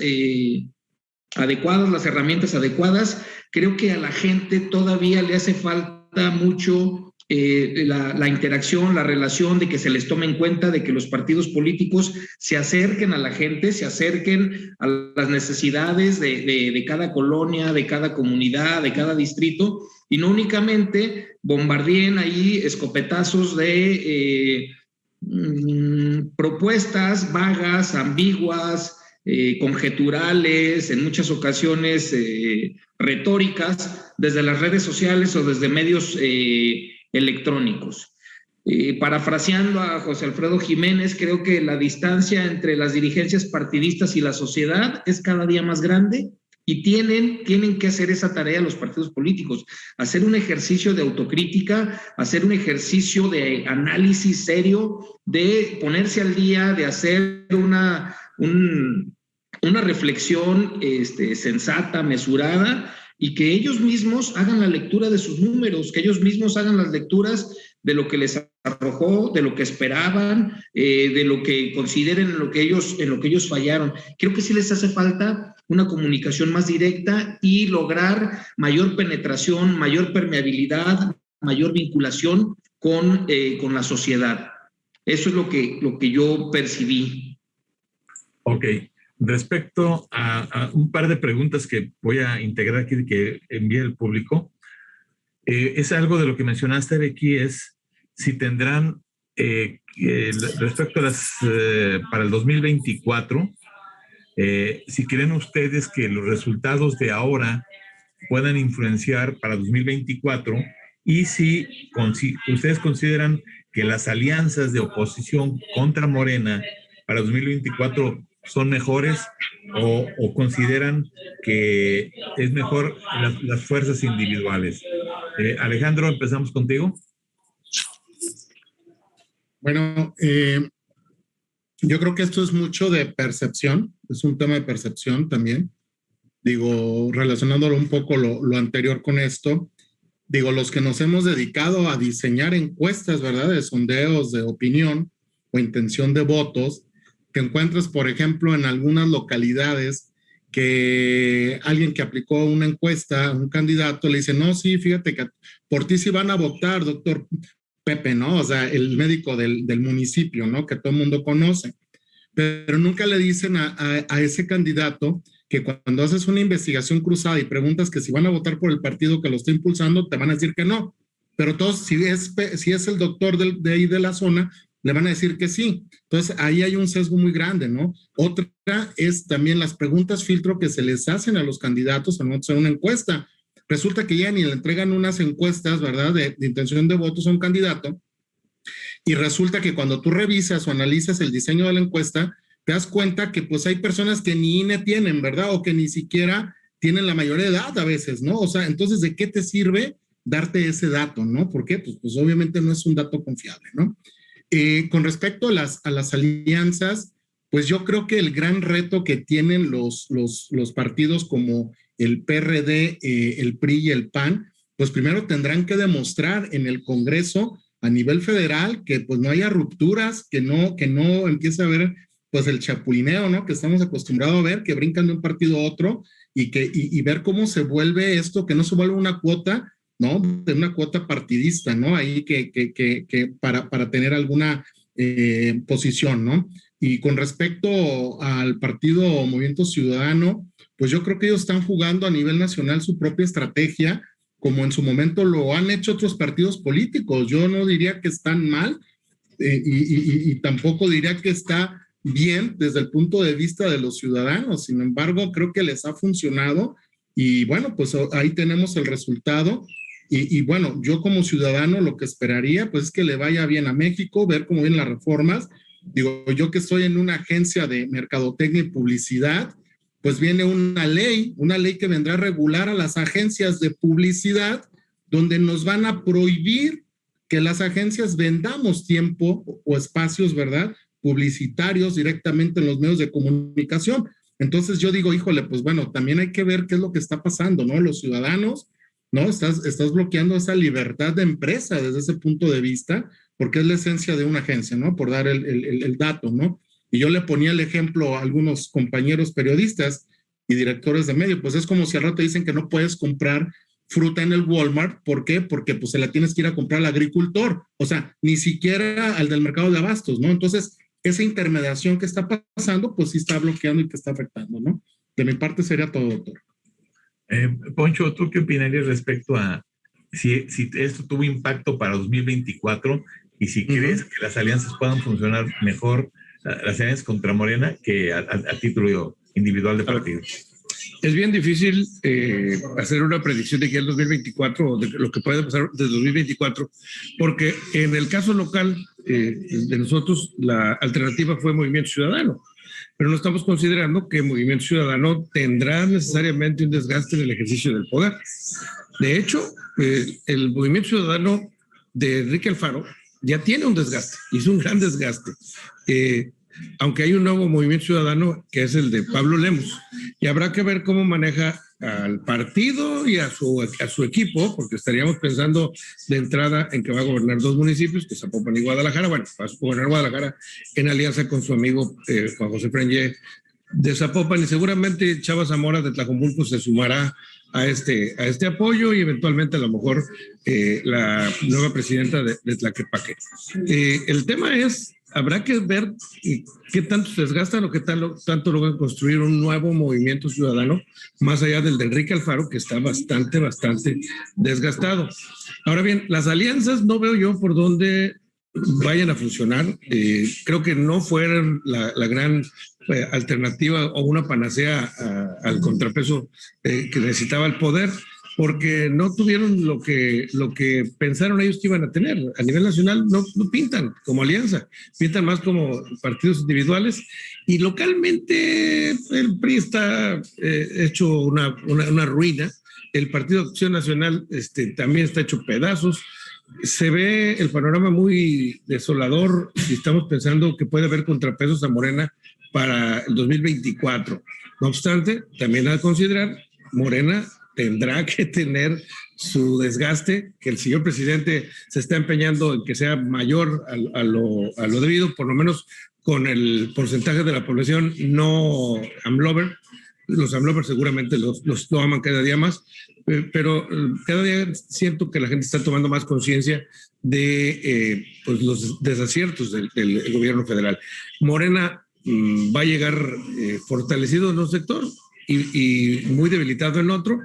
adecuadas, las herramientas adecuadas. Creo que a la gente todavía le hace falta mucho la interacción, la relación, de que se les tome en cuenta, de que los partidos políticos se acerquen a la gente, se acerquen a las necesidades de cada colonia, de cada comunidad, de cada distrito, y no únicamente bombardeen ahí escopetazos de propuestas vagas, ambiguas, conjeturales, en muchas ocasiones retóricas, desde las redes sociales o desde medios electrónicos. Parafraseando a José Alfredo Jiménez, creo que la distancia entre las dirigencias partidistas y la sociedad es cada día más grande, y tienen que hacer esa tarea los partidos políticos, hacer un ejercicio de autocrítica, hacer un ejercicio de análisis serio, de ponerse al día, de hacer una reflexión sensata, mesurada, y que ellos mismos hagan la lectura de sus números, que ellos mismos hagan las lecturas de lo que les arrojó, de lo que esperaban, de lo que consideren en lo que ellos fallaron. Creo que sí les hace falta una comunicación más directa y lograr mayor penetración, mayor permeabilidad, mayor vinculación con la sociedad. Eso es lo que yo percibí. Ok. Respecto a un par de preguntas que voy a integrar aquí, que envíe el público, es algo de lo que mencionaste, Becky, es si tendrán, respecto a para el 2024, si creen ustedes que los resultados de ahora puedan influenciar para 2024, y si ustedes consideran que las alianzas de oposición contra Morena para 2024 son mejores, o consideran que es mejor las fuerzas individuales. Alejandro, empezamos contigo. Bueno, yo creo que esto es mucho de percepción, es un tema de percepción también. Digo, relacionándolo un poco lo anterior con esto, digo, los que nos hemos dedicado a diseñar encuestas, ¿verdad? De sondeos de opinión o intención de votos, te encuentras, por ejemplo, en algunas localidades que alguien que aplicó una encuesta, un candidato, le dice, no, sí, fíjate que por ti sí van a votar, doctor Pepe, ¿no? O sea, el médico del municipio, ¿no? Que todo el mundo conoce. Pero nunca le dicen a ese candidato que cuando haces una investigación cruzada y preguntas que si van a votar por el partido que lo está impulsando, te van a decir que no. Pero todos, si es el doctor de ahí de la zona, le van a decir que sí. Entonces, ahí hay un sesgo muy grande, ¿no? Otra es también las preguntas filtro que se les hacen a los candidatos al hacer una encuesta. Resulta que ya ni le entregan unas encuestas, ¿verdad?, de intención de votos a un candidato, y resulta que cuando tú revisas o analizas el diseño de la encuesta, te das cuenta que pues hay personas que ni INE tienen, ¿verdad? O que ni siquiera tienen la mayoría de edad a veces, ¿no? O sea, entonces, ¿de qué te sirve darte ese dato, no? ¿Por qué? Pues obviamente no es un dato confiable, ¿no? Con respecto a las alianzas, pues yo creo que el gran reto que tienen los partidos como el PRD, el PRI y el PAN, pues primero tendrán que demostrar en el Congreso a nivel federal que pues no haya rupturas, que no empiece a haber pues el chapulineo, ¿no? Que estamos acostumbrados a ver, que brincan de un partido a otro y ver cómo se vuelve esto, que no se vuelve una cuota, ¿no? De una cuota partidista, ¿no? Ahí que para tener alguna posición, ¿no? Y con respecto al partido Movimiento Ciudadano, pues yo creo que ellos están jugando a nivel nacional su propia estrategia, como en su momento lo han hecho otros partidos políticos. Yo no diría que están mal y tampoco diría que está bien desde el punto de vista de los ciudadanos. Sin embargo, creo que les ha funcionado y bueno, pues ahí tenemos el resultado. Y bueno, yo como ciudadano lo que esperaría pues es que le vaya bien a México, ver cómo vienen las reformas. Digo, yo que estoy en una agencia de mercadotecnia y publicidad, pues viene una ley que vendrá a regular a las agencias de publicidad, donde nos van a prohibir que las agencias vendamos tiempo o espacios, ¿verdad?, publicitarios directamente en los medios de comunicación. Entonces yo digo, híjole, pues bueno, también hay que ver qué es lo que está pasando, ¿no? Los ciudadanos, ¿no? Estás bloqueando esa libertad de empresa desde ese punto de vista, porque es la esencia de una agencia, ¿no? Por dar el dato, ¿no? Y yo le ponía el ejemplo a algunos compañeros periodistas y directores de medio, pues es como si al rato dicen que no puedes comprar fruta en el Walmart. ¿Por qué? Porque pues se la tienes que ir a comprar al agricultor, o sea, ni siquiera al del mercado de abastos, ¿no? Entonces, esa intermediación que está pasando, pues sí está bloqueando y te está afectando, ¿no? De mi parte sería todo, doctor. Poncho, ¿tú qué opinarías respecto a si esto tuvo impacto para 2024 y si crees que las alianzas puedan funcionar mejor, las alianzas contra Morena, que a título individual de partido? Es bien difícil hacer una predicción de que el 2024 o de lo que puede pasar desde 2024, porque en el caso local de nosotros la alternativa fue Movimiento Ciudadano, pero no estamos considerando que Movimiento Ciudadano tendrá necesariamente un desgaste en el ejercicio del poder. De hecho, el Movimiento Ciudadano de Enrique Alfaro ya tiene un desgaste, y es un gran desgaste. Aunque hay un nuevo Movimiento Ciudadano que es el de Pablo Lemus, y habrá que ver cómo maneja al partido y a su equipo, porque estaríamos pensando de entrada en que va a gobernar dos municipios, que es Zapopan y Guadalajara. Bueno, va a gobernar Guadalajara en alianza con su amigo Juan José Frangé de Zapopan, y seguramente Chava Zamora de Tlajomulco se sumará a este apoyo, y eventualmente a lo mejor la nueva presidenta de Tlaquepaque. El tema es, habrá que ver qué tanto se desgastan o qué tanto logran construir un nuevo movimiento ciudadano, más allá del de Enrique Alfaro, que está bastante desgastado. Ahora bien, las alianzas no veo yo por dónde vayan a funcionar. Creo que no fueron la gran alternativa o una panacea al contrapeso que necesitaba el poder, porque no tuvieron lo que pensaron ellos que iban a tener. A nivel nacional no pintan como alianza, pintan más como partidos individuales, y localmente el PRI está hecho una ruina. El Partido de Acción Nacional también está hecho pedazos. Se ve el panorama muy desolador y estamos pensando que puede haber contrapesos a Morena para el 2024. No obstante, también hay que considerar, Morena tendrá que tener su desgaste, que el señor presidente se está empeñando en que sea mayor a lo debido, por lo menos con el porcentaje de la población no AMLover. Los AMLovers seguramente lo aman cada día más, pero cada día siento que la gente está tomando más conciencia de pues los desaciertos del gobierno federal. Morena va a llegar fortalecido en un sector y muy debilitado en otro,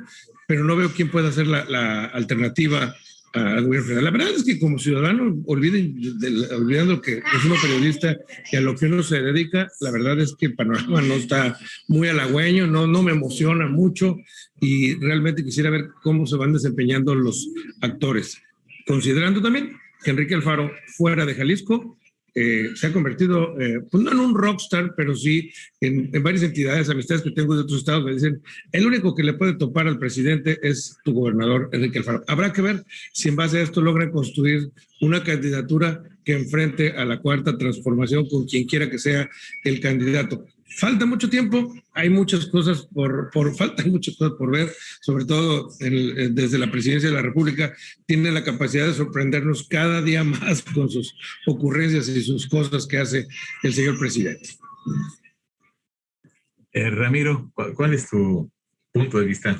pero no veo quién pueda ser la alternativa al gobierno federal. La verdad es que como ciudadano, olvidando que es uno periodista y a lo que uno se dedica, la verdad es que el panorama no está muy halagüeño, no me emociona mucho y realmente quisiera ver cómo se van desempeñando los actores. Considerando también que Enrique Alfaro, fuera de Jalisco, se ha convertido, pues no en un rockstar, pero sí en varias entidades, amistades que tengo de otros estados me dicen, el único que le puede topar al presidente es tu gobernador, Enrique Alfaro. Habrá que ver si en base a esto logran construir una candidatura que enfrente a la cuarta transformación con quien quiera que sea el candidato. Falta mucho tiempo, hay muchas cosas faltan muchas cosas por ver, sobre todo desde la presidencia de la República, tiene la capacidad de sorprendernos cada día más con sus ocurrencias y sus cosas que hace el señor presidente. Ramiro, ¿cuál es tu punto de vista?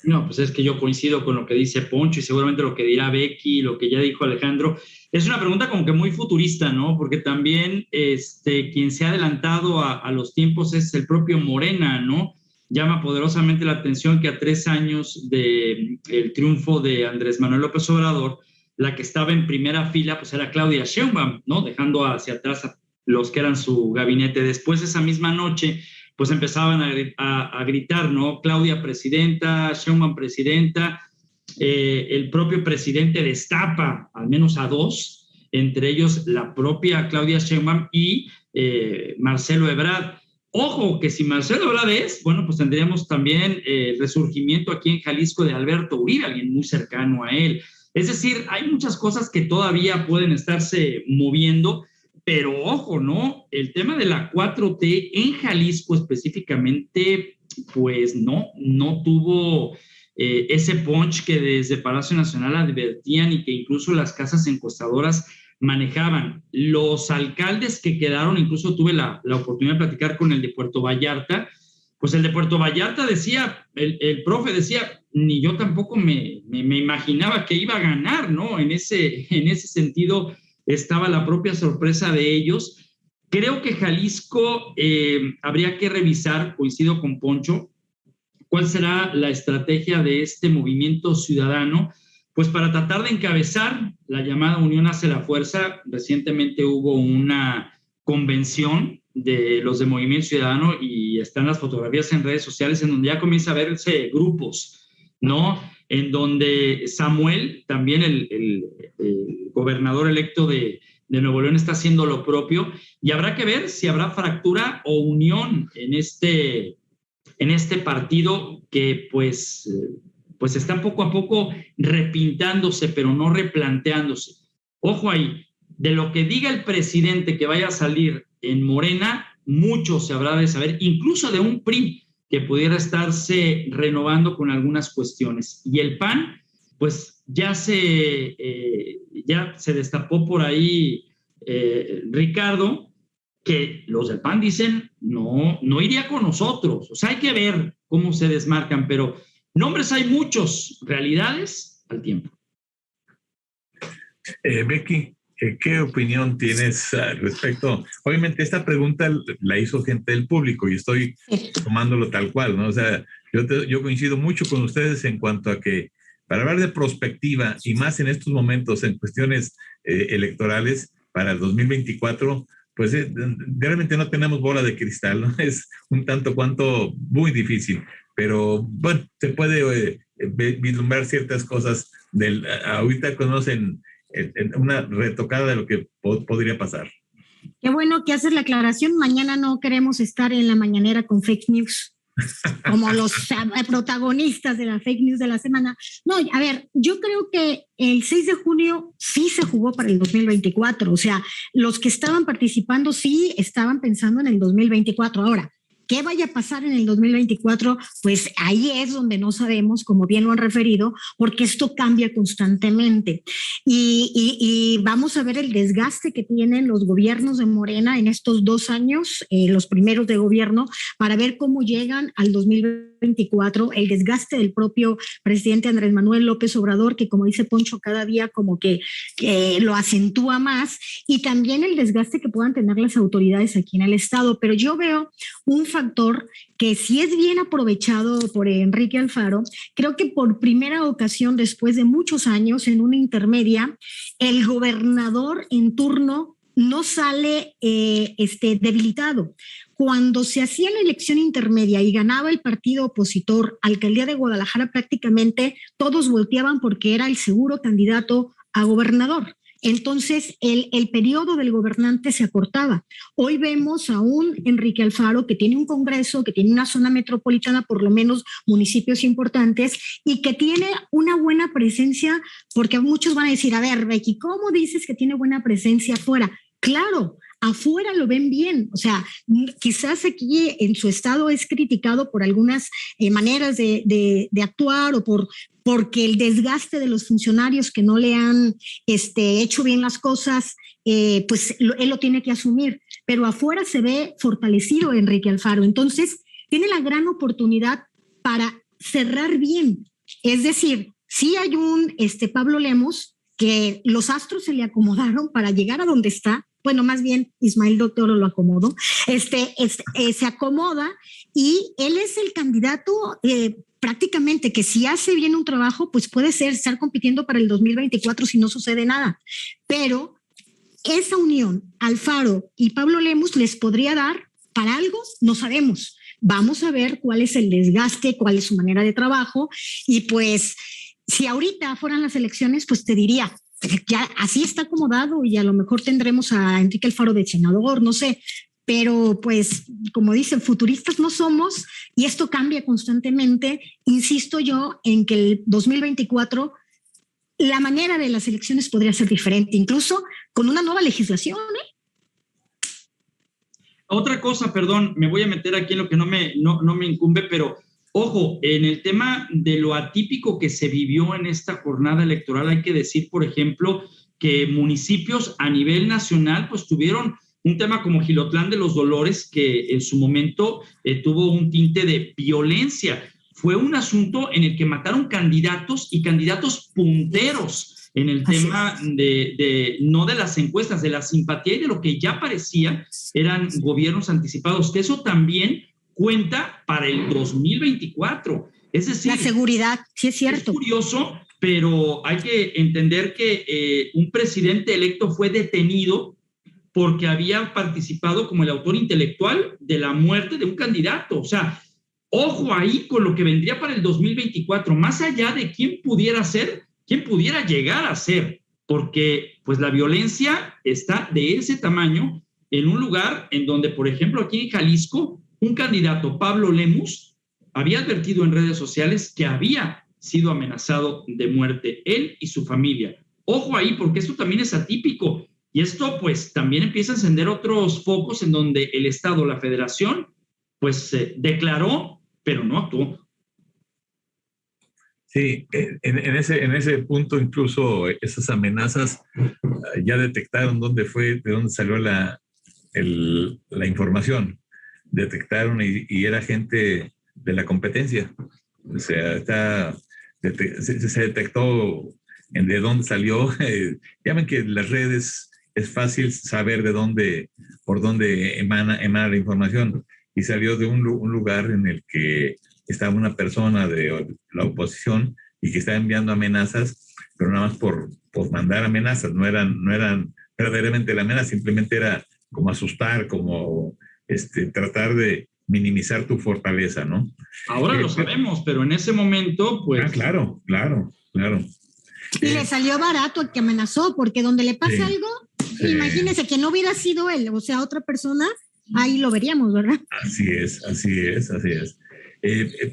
No, pues es que yo coincido con lo que dice Poncho y seguramente lo que dirá Becky, lo que ya dijo Alejandro. Es una pregunta como que muy futurista, ¿no? Porque también quien se ha adelantado a los tiempos es el propio Morena, ¿no? Llama poderosamente la atención que a 3 años del triunfo de Andrés Manuel López Obrador, la que estaba en primera fila pues era Claudia Sheinbaum, ¿no? Dejando hacia atrás a los que eran su gabinete. Después, esa misma noche, pues empezaban a gritar, ¿no? Claudia presidenta, Sheinbaum presidenta. El propio presidente destapa al menos a 2, entre ellos la propia Claudia Sheinbaum y Marcelo Ebrard. Ojo, que si Marcelo Ebrard es, bueno, pues tendríamos también el resurgimiento aquí en Jalisco de Alberto Uribe, alguien muy cercano a él. Es decir, hay muchas cosas que todavía pueden estarse moviendo, pero ojo, ¿no? El tema de la 4T en Jalisco específicamente, pues no tuvo ese punch que desde Palacio Nacional advertían y que incluso las casas encuestadoras manejaban. Los alcaldes que quedaron, incluso tuve la oportunidad de platicar con el de Puerto Vallarta, pues el de Puerto Vallarta decía, el profe decía, ni yo tampoco me imaginaba que iba a ganar, ¿no? En ese sentido estaba la propia sorpresa de ellos. Creo que Jalisco habría que revisar, coincido con Poncho, cuál será la estrategia de este movimiento ciudadano, pues para tratar de encabezar la llamada Unión Hace la Fuerza. Recientemente hubo una convención de los de Movimiento Ciudadano y están las fotografías en redes sociales en donde ya comienza a verse grupos, ¿no? En donde Samuel, también el gobernador electo de Nuevo León, está haciendo lo propio, y habrá que ver si habrá fractura o unión en este partido que pues está poco a poco repintándose, pero no replanteándose. Ojo ahí, de lo que diga el presidente que vaya a salir en Morena, mucho se habrá de saber, incluso de un PRI que pudiera estarse renovando con algunas cuestiones. Y el PAN, pues ya se destapó por ahí, Ricardo, que los del PAN dicen, no iría con nosotros. O sea, hay que ver cómo se desmarcan, pero nombres hay muchos, realidades al tiempo. Becky, ¿qué opinión tienes al respecto? Obviamente esta pregunta la hizo gente del público y estoy tomándolo tal cual, ¿no? O sea, yo coincido mucho con ustedes en cuanto a que para hablar de prospectiva y más en estos momentos en cuestiones electorales para el 2024, pues realmente no tenemos bola de cristal, ¿no? Es un tanto cuanto muy difícil, pero bueno, se puede vislumbrar ciertas cosas. Ahorita conocen una retocada de lo que podría pasar. Qué bueno que haces la aclaración. Mañana no queremos estar en la mañanera con fake news, como los protagonistas de la fake news de la semana. No, a ver, yo creo que el 6 de junio sí se jugó para el 2024. O sea, los que estaban participando sí estaban pensando en el 2024. Ahora, ¿Qué vaya a pasar en el 2024? Pues ahí es donde no sabemos, como bien lo han referido, porque esto cambia constantemente. Y vamos a ver el desgaste que tienen los gobiernos de Morena en estos 2 años, los primeros de gobierno, para ver cómo llegan al 2024, el desgaste del propio presidente Andrés Manuel López Obrador, que como dice Poncho, cada día como que lo acentúa más, y también el desgaste que puedan tener las autoridades aquí en el estado. Pero yo veo un factor que si es bien aprovechado por Enrique Alfaro, creo que por primera ocasión después de muchos años en una intermedia, el gobernador en turno no sale debilitado. Cuando se hacía la elección intermedia y ganaba el partido opositor, Alcaldía de Guadalajara, prácticamente todos volteaban porque era el seguro candidato a gobernador. Entonces, el periodo del gobernante se acortaba. Hoy vemos a un Enrique Alfaro que tiene un congreso, que tiene una zona metropolitana, por lo menos municipios importantes, y que tiene una buena presencia, porque muchos van a decir, a ver, Becky, ¿cómo dices que tiene buena presencia afuera? Claro, afuera lo ven bien, o sea, quizás aquí en su estado es criticado por algunas maneras de actuar o porque el desgaste de los funcionarios que no le han hecho bien las cosas, pues él lo tiene que asumir, pero afuera se ve fortalecido Enrique Alfaro, entonces tiene la gran oportunidad para cerrar bien, es decir, sí hay un Pablo Lemos que los astros se le acomodaron para llegar a donde está. Bueno, más bien Ismael Doctor lo acomodó, se acomoda y él es el candidato prácticamente que si hace bien un trabajo, pues puede estar compitiendo para el 2024 si no sucede nada. Pero esa unión, Alfaro y Pablo Lemos, les podría dar para algo, no sabemos. Vamos a ver cuál es el desgaste, cuál es su manera de trabajo y pues si ahorita fueran las elecciones, pues te diría, ya así está acomodado y a lo mejor tendremos a Enrique Alfaro de senador, no sé, pero pues como dicen, futuristas no somos y esto cambia constantemente. Insisto yo en que el 2024 la manera de las elecciones podría ser diferente, incluso con una nueva legislación, Otra cosa, perdón, me voy a meter aquí en lo que no me incumbe, pero ojo, en el tema de lo atípico que se vivió en esta jornada electoral, hay que decir, por ejemplo, que municipios a nivel nacional pues tuvieron un tema como Jilotlán de los Dolores, que en su momento tuvo un tinte de violencia. Fue un asunto en el que mataron candidatos y candidatos punteros en el tema no de las encuestas, de la simpatía y de lo que ya parecía eran gobiernos anticipados, que eso también cuenta para el 2024. Es decir, la seguridad, sí es cierto. Es curioso, pero hay que entender que un presidente electo fue detenido porque había participado como el autor intelectual de la muerte de un candidato. O sea, ojo ahí con lo que vendría para el 2024, más allá de quién pudiera ser, quién pudiera llegar a ser, porque pues la violencia está de ese tamaño en un lugar en donde, por ejemplo, aquí en Jalisco, un candidato, Pablo Lemos, había advertido en redes sociales que había sido amenazado de muerte, él y su familia. Ojo ahí, porque esto también es atípico. Y esto, pues, también empieza a encender otros focos en donde el Estado, la Federación, pues, declaró, pero no actuó. Sí, en ese punto incluso esas amenazas ya detectaron dónde fue, de dónde salió la información. Detectaron y era gente de la competencia. O sea, se detectó de dónde salió. Ya ven que las redes es fácil saber por dónde emana la información. Y salió de un lugar en el que estaba una persona de la oposición y que estaba enviando amenazas, pero nada más por mandar amenazas. No eran verdaderamente la amenaza, simplemente era como asustar, como tratar de minimizar tu fortaleza, ¿no? Ahora lo sabemos, pero en ese momento, pues... Claro. Y le salió barato el que amenazó, porque donde le pase algo, imagínese que no hubiera sido él, o sea, otra persona, ahí lo veríamos, ¿verdad? Así es.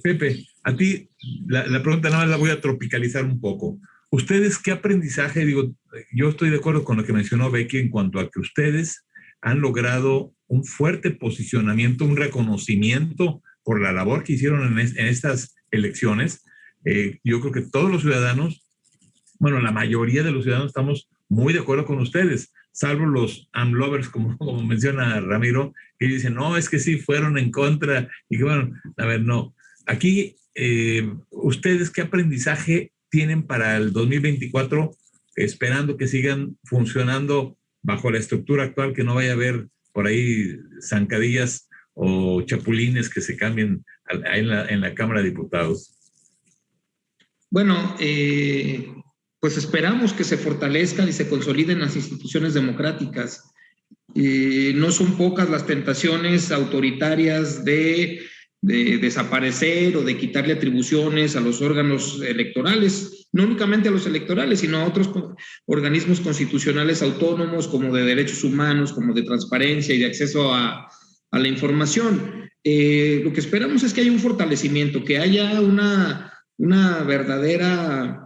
Pepe, a ti la pregunta nada más la voy a tropicalizar un poco. ¿Ustedes qué aprendizaje? Digo, yo estoy de acuerdo con lo que mencionó Becky en cuanto a que ustedes han logrado un fuerte posicionamiento, un reconocimiento por la labor que hicieron en estas elecciones. Yo creo que todos los ciudadanos, bueno, la mayoría de los ciudadanos estamos muy de acuerdo con ustedes, salvo los AMLovers, como menciona Ramiro, que dicen, no, es que sí fueron en contra, y que bueno, a ver, no. Aquí, ¿ustedes qué aprendizaje tienen para el 2024, esperando que sigan funcionando bajo la estructura actual, que no vaya a haber por ahí zancadillas o chapulines que se cambien en la Cámara de Diputados? Bueno, pues esperamos que se fortalezcan y se consoliden las instituciones democráticas. No son pocas las tentaciones autoritarias de desaparecer o de quitarle atribuciones a los órganos electorales, no únicamente a los electorales, sino a otros organismos constitucionales autónomos, como de derechos humanos, como de transparencia y de acceso a la información. Lo que esperamos es que haya un fortalecimiento, que haya una verdadera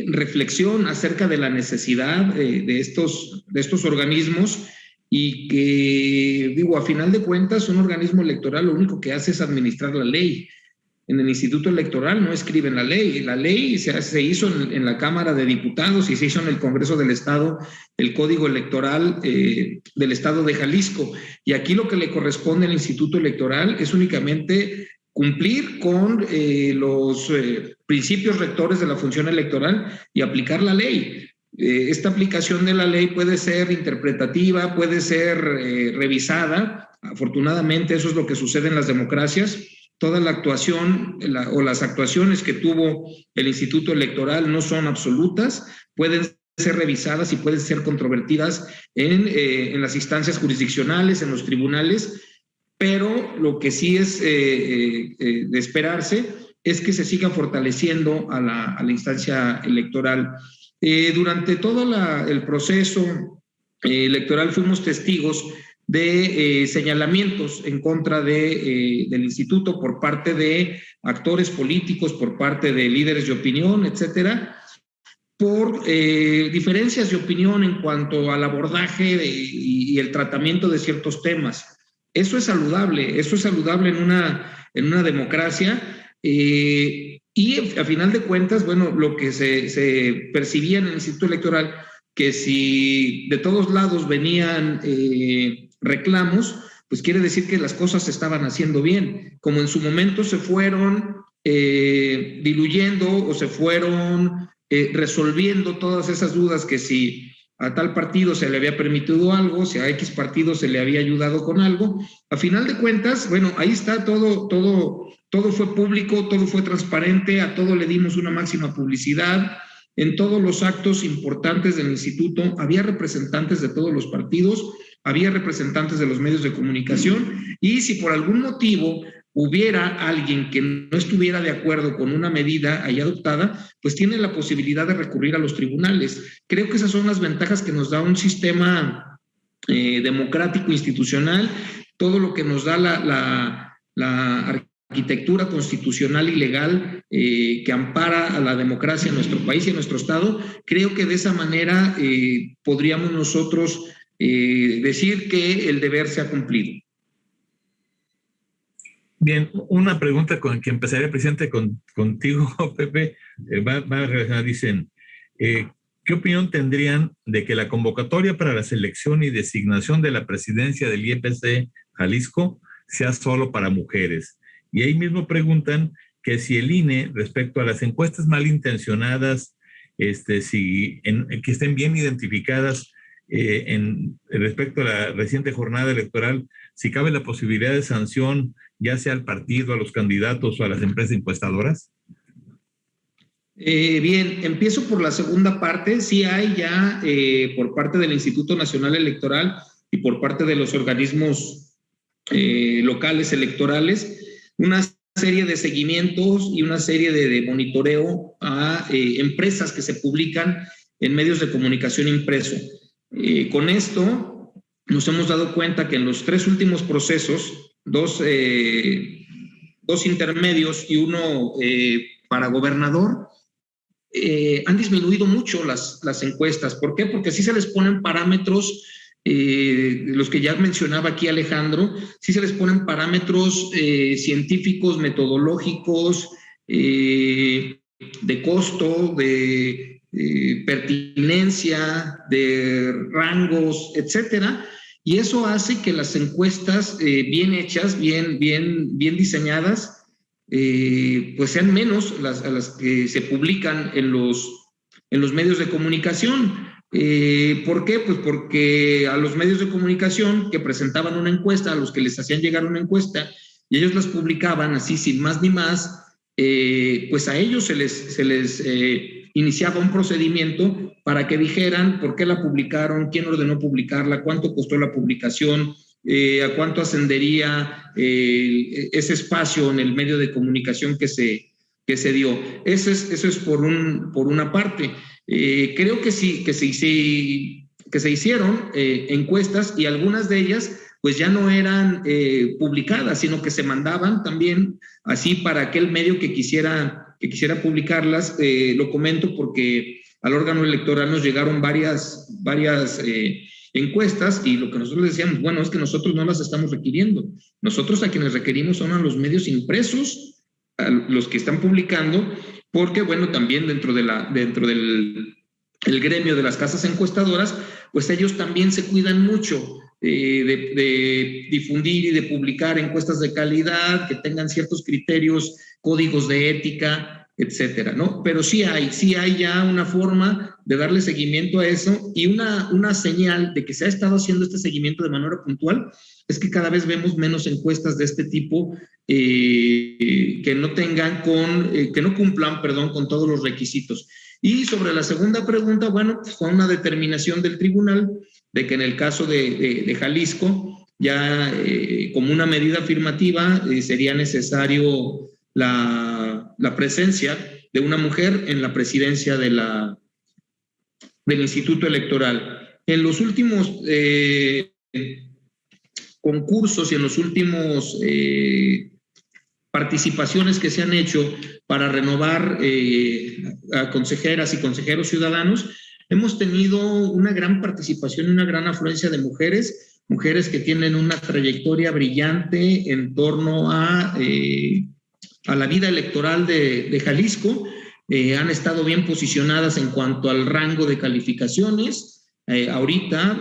reflexión acerca de la necesidad de estos organismos, y que, digo, a final de cuentas, un organismo electoral lo único que hace es administrar la ley. En el Instituto Electoral no escriben la ley se hizo en la Cámara de Diputados y se hizo en el Congreso del Estado, el Código Electoral del Estado de Jalisco, y aquí lo que le corresponde al Instituto Electoral es únicamente cumplir con los principios rectores de la función electoral y aplicar la ley. Esta aplicación de la ley puede ser interpretativa, puede ser revisada. Afortunadamente, eso es lo que sucede en las democracias. Toda la actuación o las actuaciones que tuvo el Instituto Electoral no son absolutas, pueden ser revisadas y pueden ser controvertidas en las instancias jurisdiccionales, en los tribunales, pero lo que sí es de esperarse es que se siga fortaleciendo a la instancia electoral. Durante todo el proceso electoral fuimos testigos de señalamientos en contra del instituto por parte de actores políticos, por parte de líderes de opinión, etcétera, por diferencias de opinión en cuanto al abordaje y el tratamiento de ciertos temas. Eso es saludable en una democracia. Y a final de cuentas, bueno, lo que se percibía en el Instituto Electoral, que si de todos lados venían reclamos, pues quiere decir que las cosas se estaban haciendo bien. Como en su momento se fueron diluyendo o se fueron resolviendo todas esas dudas, que si a tal partido se le había permitido algo, si a X partido se le había ayudado con algo, a final de cuentas, bueno, ahí está todo fue público, todo fue transparente, a todo le dimos una máxima publicidad. En todos los actos importantes del instituto había representantes de todos los partidos, había representantes de los medios de comunicación, y si por algún motivo hubiera alguien que no estuviera de acuerdo con una medida ahí adoptada, pues tiene la posibilidad de recurrir a los tribunales. Creo que esas son las ventajas que nos da un sistema democrático institucional, todo lo que nos da la arquitectura constitucional y legal que ampara a la democracia en nuestro país y en nuestro estado. Creo que de esa manera podríamos nosotros decir que el deber se ha cumplido. Bien, una pregunta con que empezaría, presidente, contigo, Pepe, va a relacionar. Dicen, ¿qué opinión tendrían de que la convocatoria para la selección y designación de la presidencia del IEPC Jalisco sea solo para mujeres? Y ahí mismo preguntan que si el INE, respecto a las encuestas malintencionadas, que estén bien identificadas respecto a la reciente jornada electoral, si cabe la posibilidad de sanción, ya sea al partido, a los candidatos o a las empresas encuestadoras. Bien, empiezo por la segunda parte. Sí hay ya por parte del Instituto Nacional Electoral y por parte de los organismos locales electorales una serie de seguimientos y una serie de monitoreo a empresas que se publican en medios de comunicación impreso. Con esto nos hemos dado cuenta que en los 3 últimos procesos, dos intermedios y uno para gobernador, han disminuido mucho las encuestas. ¿Por qué? Porque sí se les ponen parámetros los que ya mencionaba aquí Alejandro, sí se les ponen parámetros científicos, metodológicos, de costo, de pertinencia, de rangos, etcétera. Y eso hace que las encuestas bien hechas, bien diseñadas, pues sean menos a las que se publican en los medios de comunicación. ¿Por qué? Pues porque a los medios de comunicación que presentaban una encuesta, a los que les hacían llegar una encuesta, y ellos las publicaban así sin más ni más, pues a ellos se les iniciaba un procedimiento para que dijeran por qué la publicaron, quién ordenó publicarla, cuánto costó la publicación, a cuánto ascendería ese espacio en el medio de comunicación que se dio. Eso es por una parte. Creo que sí, que se hicieron encuestas, y algunas de ellas pues ya no eran publicadas, sino que se mandaban también así para aquel medio que quisiera publicarlas. Lo comento porque al órgano electoral nos llegaron varias encuestas, y lo que nosotros decíamos, bueno, es que nosotros no las estamos requiriendo. Nosotros a quienes requerimos son a los medios impresos, a los que están publicando, porque bueno, también dentro del gremio de las casas encuestadoras, pues ellos también se cuidan mucho de difundir y de publicar encuestas de calidad, que tengan ciertos criterios, códigos de ética, etcétera, ¿no? Pero sí hay ya una forma de darle seguimiento a eso, y una señal de que se ha estado haciendo este seguimiento de manera puntual es que cada vez vemos menos encuestas de este tipo que no cumplan con todos los requisitos. Y sobre la segunda pregunta, bueno, pues fue una determinación del tribunal de que en el caso de Jalisco, ya como una medida afirmativa, sería necesario la presencia de una mujer en la presidencia del Instituto Electoral. En los últimos concursos y en los últimos participaciones que se han hecho para renovar a consejeras y consejeros ciudadanos, hemos tenido una gran participación y una gran afluencia de mujeres que tienen una trayectoria brillante en torno a la vida electoral de Jalisco. Han estado bien posicionadas en cuanto al rango de calificaciones. Ahorita,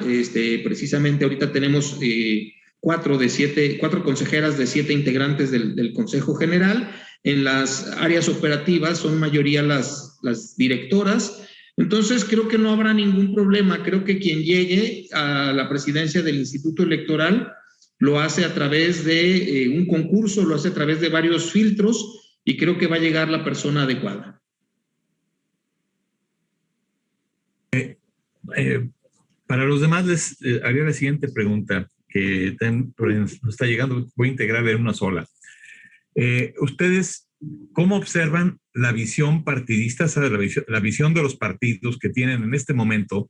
precisamente ahorita tenemos 4 consejeras de 7 integrantes del Consejo General. En las áreas operativas son mayoría las directoras. Entonces creo que no habrá ningún problema. Creo que quien llegue a la presidencia del Instituto Electoral lo hace a través de un concurso, lo hace a través de varios filtros, y creo que va a llegar la persona adecuada. Para los demás les haría la siguiente pregunta, que nos está llegando, voy a integrar en una sola. ¿Ustedes cómo observan la visión partidista, la visión de los partidos que tienen en este momento,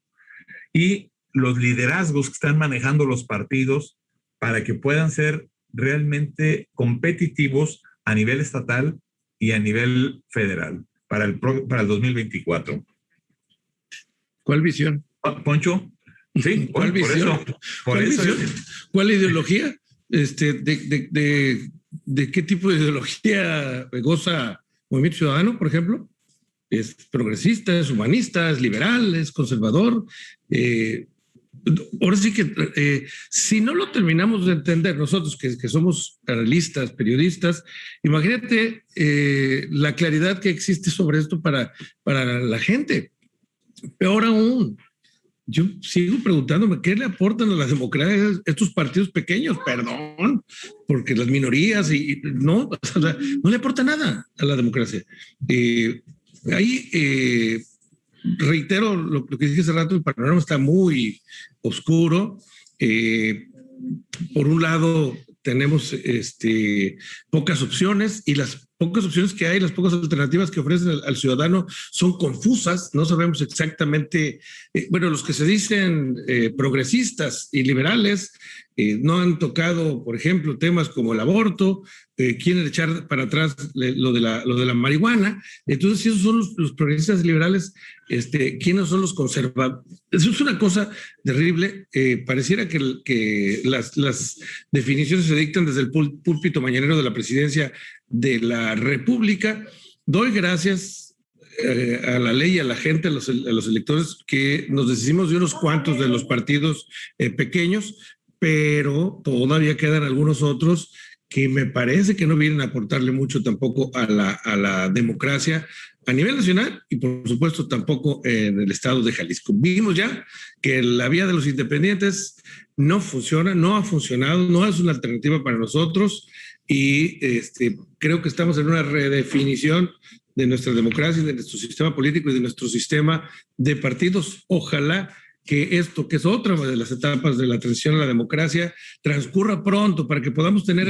y los liderazgos que están manejando los partidos para que puedan ser realmente competitivos a nivel estatal y a nivel federal para el 2024? ¿Cuál visión? Poncho. Sí, ¿cuál visión? Por eso. ¿Cuál ideología? ¿De qué tipo de ideología goza Movimiento Ciudadano, por ejemplo? ¿Es progresista, es humanista, es liberal, es conservador? Ahora sí que si no lo terminamos de entender nosotros que somos analistas, periodistas, imagínate la claridad que existe sobre esto para la gente. Peor aún, yo sigo preguntándome qué le aportan a la democracia estos partidos pequeños, perdón, porque las minorías no le aporta nada a la democracia. Ahí reitero lo que dije hace rato, el panorama está muy oscuro. Por un lado tenemos pocas opciones, y las pocas opciones que hay, las pocas alternativas que ofrecen al ciudadano son confusas. No sabemos exactamente, los que se dicen progresistas y liberales No han tocado, por ejemplo, temas como el aborto, quieren echar para atrás lo de la marihuana. Entonces, si esos son los progresistas liberales, ¿quiénes son los conservadores? Eso es una cosa terrible. Pareciera que las definiciones se dictan desde el púlpito mañanero de la presidencia de la República. Doy gracias a la ley, a la gente, a los electores, que nos deshicimos de unos cuantos de los partidos pequeños, pero todavía quedan algunos otros que me parece que no vienen a aportarle mucho tampoco a la democracia a nivel nacional y por supuesto tampoco en el estado de Jalisco. Vimos ya que la vía de los independientes no funciona, no ha funcionado, no es una alternativa para nosotros y creo que estamos en una redefinición de nuestra democracia, de nuestro sistema político y de nuestro sistema de partidos. Ojalá que esto, que es otra de las etapas de la transición a la democracia, transcurra pronto para que podamos tener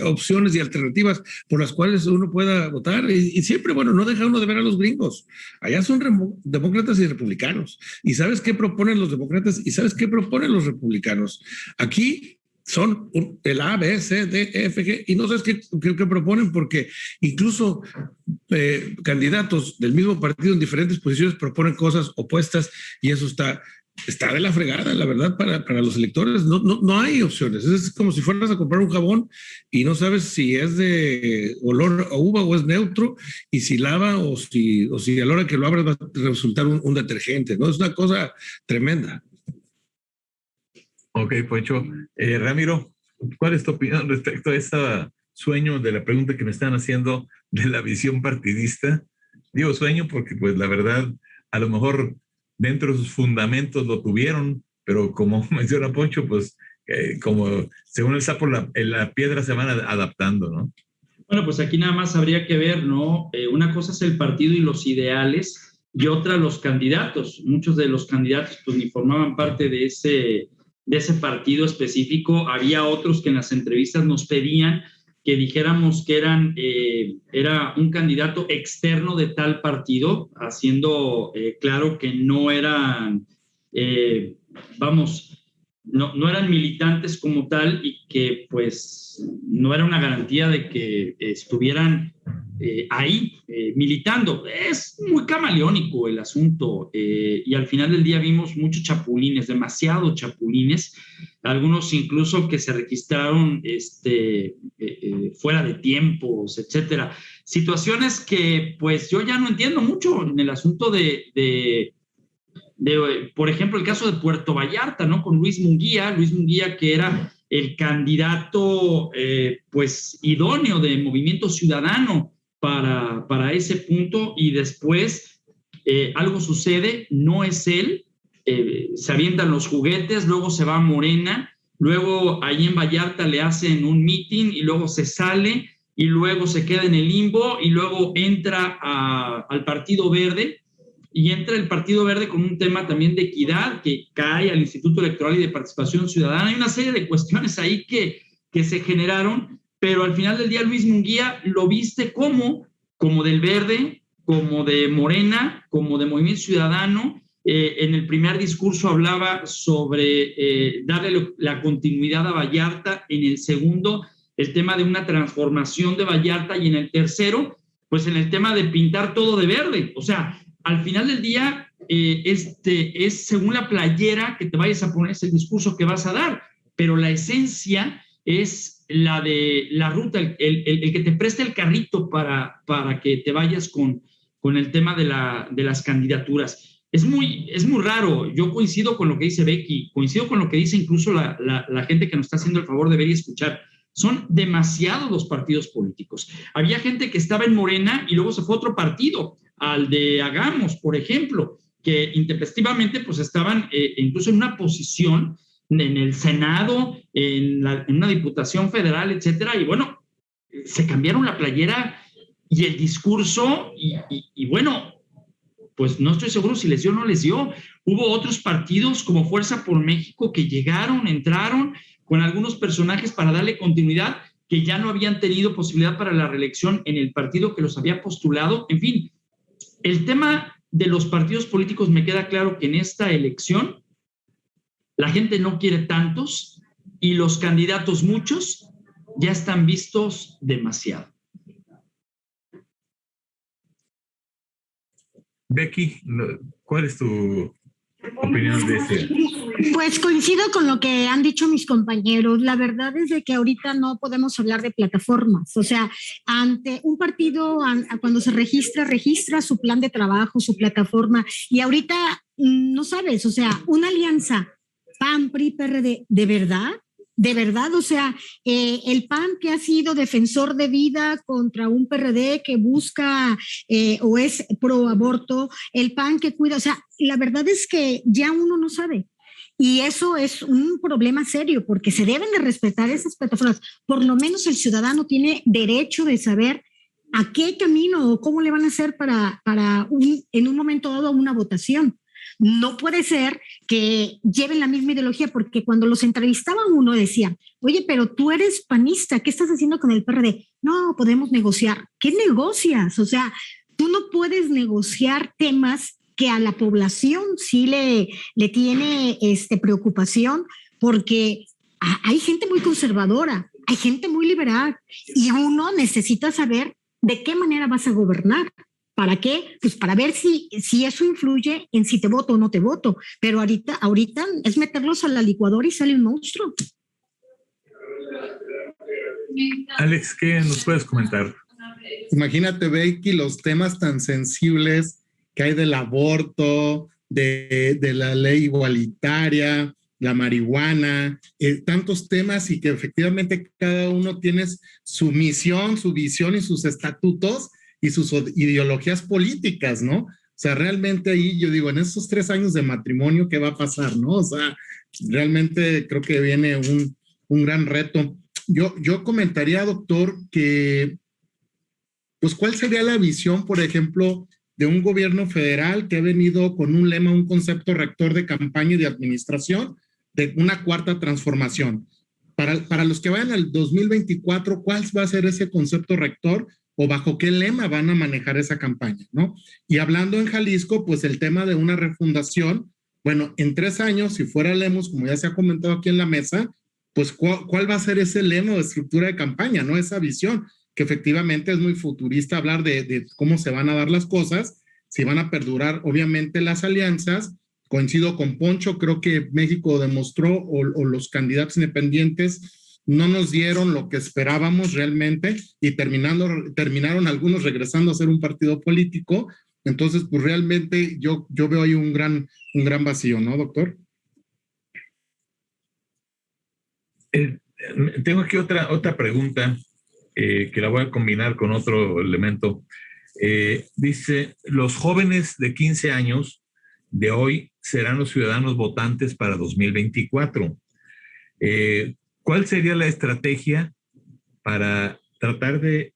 opciones y alternativas por las cuales uno pueda votar. Y siempre, bueno, no deja uno de ver a los gringos. Allá son demócratas y republicanos. ¿Y sabes qué proponen los demócratas? ¿Y sabes qué proponen los republicanos? Aquí son el A, B, C, D, E, F, G, y no sabes qué proponen, porque incluso candidatos del mismo partido en diferentes posiciones proponen cosas opuestas, y eso está de la fregada, la verdad, para los electores. No hay opciones. Es como si fueras a comprar un jabón y no sabes si es de olor a uva o es neutro, y si lava o si a la hora que lo abres va a resultar un detergente, ¿no? Es una cosa tremenda. Ok, Poncho. Ramiro, ¿cuál es tu opinión respecto a este sueño de la pregunta que me están haciendo de la visión partidista? Digo sueño porque, pues, la verdad, a lo mejor dentro de sus fundamentos lo tuvieron, pero como menciona Poncho, pues, como según el sapo, la piedra se van adaptando, ¿no? Bueno, pues aquí nada más habría que ver, ¿no? Una cosa es el partido y los ideales, y otra los candidatos. Muchos de los candidatos, pues, ni formaban parte de ese partido específico. Había otros que en las entrevistas nos pedían que dijéramos que era un candidato externo de tal partido, haciendo claro que no eran, no eran militantes como tal, y que pues no era una garantía de que estuvieran ahí militando. Es muy camaleónico el asunto, y al final del día vimos muchos chapulines, demasiados chapulines, algunos incluso que se registraron fuera de tiempos, etcétera. Situaciones que pues yo ya no entiendo mucho en el asunto de por ejemplo, el caso de Puerto Vallarta, ¿no? Con Luis Munguía que era el candidato pues idóneo de Movimiento Ciudadano para ese punto, y después algo sucede, no es él, se avientan los juguetes, luego se va a Morena, luego ahí en Vallarta le hacen un meeting y luego se sale y luego se queda en el limbo y luego entra al Partido Verde, y entra el Partido Verde con un tema también de equidad que cae al Instituto Electoral y de Participación Ciudadana. Hay una serie de cuestiones ahí que se generaron, pero al final del día Luis Munguía lo viste como del Verde, como de Morena, como de Movimiento Ciudadano. En el primer discurso hablaba sobre darle la continuidad a Vallarta, en el segundo el tema de una transformación de Vallarta, y en el tercero pues en el tema de pintar todo de verde. O sea, al final del día es según la playera que te vayas a poner, es el discurso que vas a dar, pero la esencia es la de la ruta, el que te preste el carrito para que te vayas con el tema de las candidaturas. Es muy raro. Yo coincido con lo que dice Becky, coincido con lo que dice incluso la gente que nos está haciendo el favor de ver y escuchar. Son demasiados los partidos políticos. Había gente que estaba en Morena y luego se fue a otro partido, al de Hagamos, por ejemplo, que intempestivamente pues estaban incluso en una posición en el Senado, en una diputación federal, etcétera, y bueno, se cambiaron la playera y el discurso, y bueno, pues no estoy seguro si les dio o no les dio. Hubo otros partidos como Fuerza por México que entraron con algunos personajes para darle continuidad, que ya no habían tenido posibilidad para la reelección en el partido que los había postulado. En fin, el tema de los partidos políticos, me queda claro que en esta elección la gente no quiere tantos, y los candidatos, muchos, ya están vistos demasiado. Becky, ¿cuál es tu opinión de ese? Pues coincido con lo que han dicho mis compañeros. La verdad es de que ahorita no podemos hablar de plataformas. O sea, ante un partido, cuando se registra su plan de trabajo, su plataforma, y ahorita no sabes, o sea, una alianza PAN, PRI, PRD, ¿de verdad? O sea, el PAN que ha sido defensor de vida contra un PRD que busca o es pro aborto, el PAN que cuida, o sea, la verdad es que ya uno no sabe. Y eso es un problema serio porque se deben de respetar esas plataformas. Por lo menos el ciudadano tiene derecho de saber a qué camino o cómo le van a hacer en un momento dado una votación. No puede ser que lleven la misma ideología, porque cuando los entrevistaban uno decía, oye, pero tú eres panista, ¿qué estás haciendo con el PRD? No, podemos negociar. ¿Qué negocias? O sea, tú no puedes negociar temas que a la población sí le tiene preocupación, porque hay gente muy conservadora, hay gente muy liberal, y uno necesita saber de qué manera vas a gobernar. ¿Para qué? Pues para ver si eso influye en si te voto o no te voto. Pero ahorita es meterlos a la licuadora y sale un monstruo. Alex, ¿qué nos puedes comentar? Imagínate, Becky, los temas tan sensibles que hay del aborto, de la ley igualitaria, la marihuana, tantos temas, y que efectivamente cada uno tiene su misión, su visión y sus estatutos y sus ideologías políticas, ¿no? O sea, realmente ahí yo digo, en esos 3 años de matrimonio, ¿qué va a pasar, no? O sea, realmente creo que viene un gran reto. Yo comentaría, doctor, que, pues, ¿cuál sería la visión, por ejemplo, de un gobierno federal que ha venido con un lema, un concepto rector de campaña y de administración, de una cuarta transformación? Para los que vayan al 2024, ¿cuál va a ser ese concepto rector o bajo qué lema van a manejar esa campaña, ¿no? Y hablando en Jalisco, pues el tema de una refundación, bueno, en 3 años, si fuera Lemus, como ya se ha comentado aquí en la mesa, pues ¿cuál va a ser ese lema o estructura de campaña, ¿no? Esa visión, que efectivamente es muy futurista hablar de cómo se van a dar las cosas, si van a perdurar obviamente las alianzas. Coincido con Poncho, creo que México demostró, o los candidatos independientes no nos dieron lo que esperábamos realmente, y terminaron algunos regresando a ser un partido político. Entonces, pues realmente yo veo ahí un gran vacío, ¿no, doctor? Tengo aquí otra pregunta que la voy a combinar con otro elemento. Dice, los jóvenes de 15 años de hoy serán los ciudadanos votantes para 2024. ¿Cuál sería la estrategia para tratar de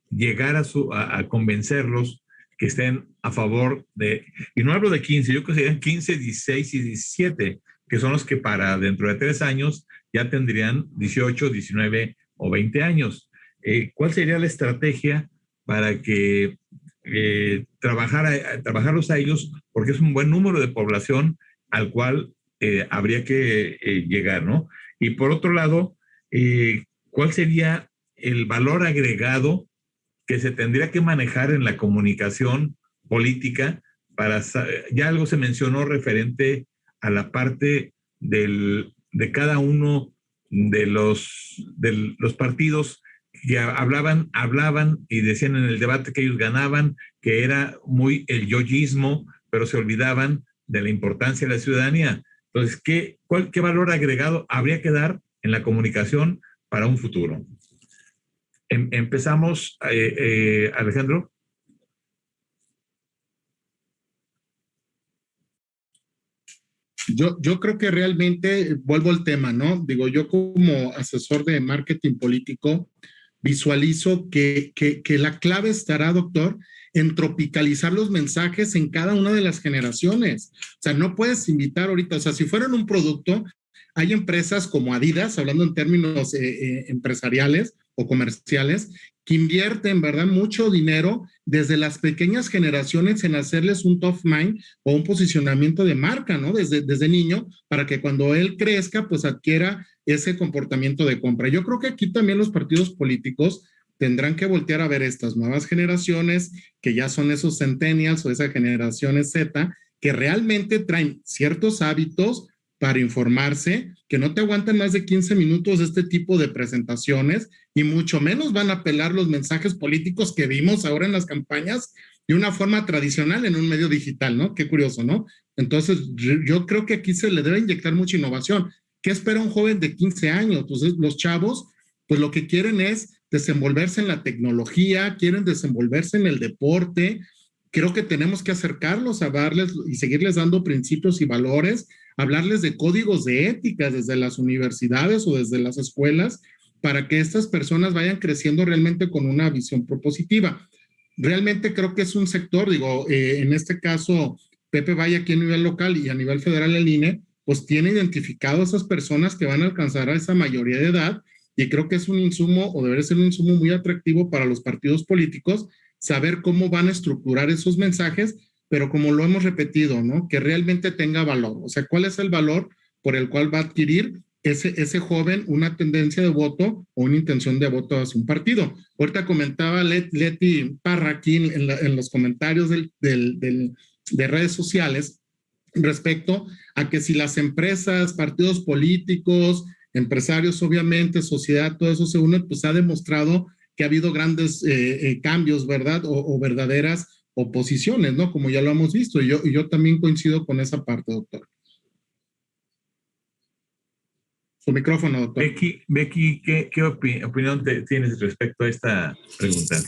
llegar a convencerlos que estén a favor de, y no hablo de 15, yo creo que serían 15, 16 y 17, que son los que para dentro de 3 años ya tendrían 18, 19 o 20 años? ¿Cuál sería la estrategia para que trabajarlos a ellos? Porque es un buen número de población al cual habría que llegar, ¿no? Y por otro lado, ¿cuál sería el valor agregado que se tendría que manejar en la comunicación política ya algo se mencionó referente a la parte de cada uno de los partidos que hablaban y decían en el debate que ellos ganaban, que era muy el yoyismo, pero se olvidaban de la importancia de la ciudadanía? Entonces, ¿qué valor agregado habría que dar en la comunicación para un futuro? Empezamos, Alejandro. Yo creo que realmente, vuelvo al tema, ¿no? Digo, yo como asesor de marketing político visualizo que la clave estará, doctor, en tropicalizar los mensajes en cada una de las generaciones. O sea, no puedes invitar ahorita, o sea, si fueran un producto, hay empresas como Adidas, hablando en términos empresariales, o comerciales, que invierten, ¿verdad?, mucho dinero desde las pequeñas generaciones en hacerles un top mind o un posicionamiento de marca, ¿no? Desde niño, para que cuando él crezca, pues adquiera ese comportamiento de compra. Yo creo que aquí también los partidos políticos tendrán que voltear a ver estas nuevas generaciones, que ya son esos centennials o esas generaciones Z, que realmente traen ciertos hábitos para informarse, que no te aguantan más de 15 minutos de este tipo de presentaciones y mucho menos van a apelar los mensajes políticos que vimos ahora en las campañas de una forma tradicional en un medio digital, ¿no? Qué curioso, ¿no? Entonces, yo creo que aquí se le debe inyectar mucha innovación. ¿Qué espera un joven de 15 años? Entonces, los chavos, pues lo que quieren es desenvolverse en la tecnología, quieren desenvolverse en el deporte. Creo que tenemos que acercarlos a darles y seguirles dando principios y valores, hablarles de códigos de ética desde las universidades o desde las escuelas para que estas personas vayan creciendo realmente con una visión propositiva. Realmente creo que es un sector, en este caso, Pepe Valle aquí a nivel local y a nivel federal el INE, pues tiene identificado a esas personas que van a alcanzar a esa mayoría de edad y creo que es un insumo o debería ser un insumo muy atractivo para los partidos políticos saber cómo van a estructurar esos mensajes, pero como lo hemos repetido, ¿no? Que realmente tenga valor. O sea, ¿cuál es el valor por el cual va a adquirir ese joven una tendencia de voto o una intención de voto hacia un partido? Ahorita comentaba Leti Parra aquí en los comentarios de redes sociales respecto a que si las empresas, partidos políticos, empresarios, obviamente, sociedad, todo eso se une, pues ha demostrado que ha habido grandes cambios, ¿verdad? O verdaderas oposiciones, ¿no? Como ya lo hemos visto. Y yo también coincido con esa parte, doctor. Su micrófono, doctor. Becky, ¿qué opinión tienes respecto a esta pregunta?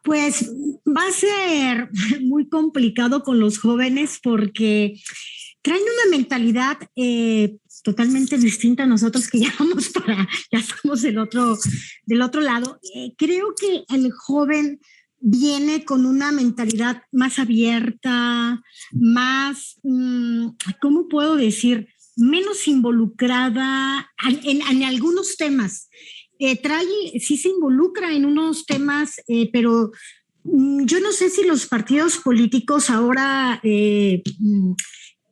Pues va a ser muy complicado con los jóvenes porque traen una mentalidad totalmente distinta a nosotros que ya estamos del otro lado. Creo que el joven viene con una mentalidad más abierta, más, ¿cómo puedo decir? Menos involucrada en algunos temas. Sí se involucra en unos temas, pero yo no sé si los partidos políticos ahora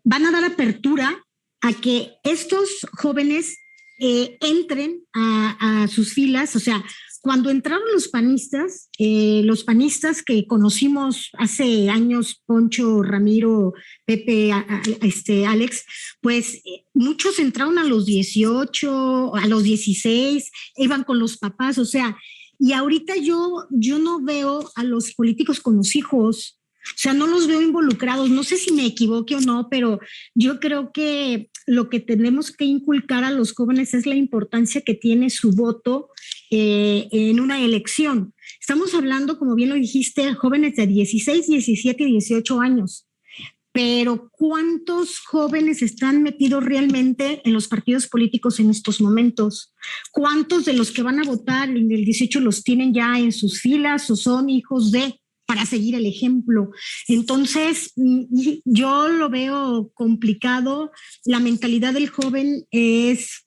van a dar apertura a que estos jóvenes entren a sus filas. O sea, cuando entraron los panistas que conocimos hace años, Poncho, Ramiro, Pepe, Alex, pues muchos entraron a los 18, a los 16, iban con los papás, o sea, y ahorita yo no veo a los políticos con los hijos, o sea, no los veo involucrados. No sé si me equivoque o no, pero yo creo que lo que tenemos que inculcar a los jóvenes es la importancia que tiene su voto en una elección. Estamos hablando, como bien lo dijiste, jóvenes de 16, 17 y 18 años. Pero ¿cuántos jóvenes están metidos realmente en los partidos políticos en estos momentos? ¿Cuántos de los que van a votar en el 18 los tienen ya en sus filas o son hijos para seguir el ejemplo? Entonces, yo lo veo complicado. La mentalidad del joven es,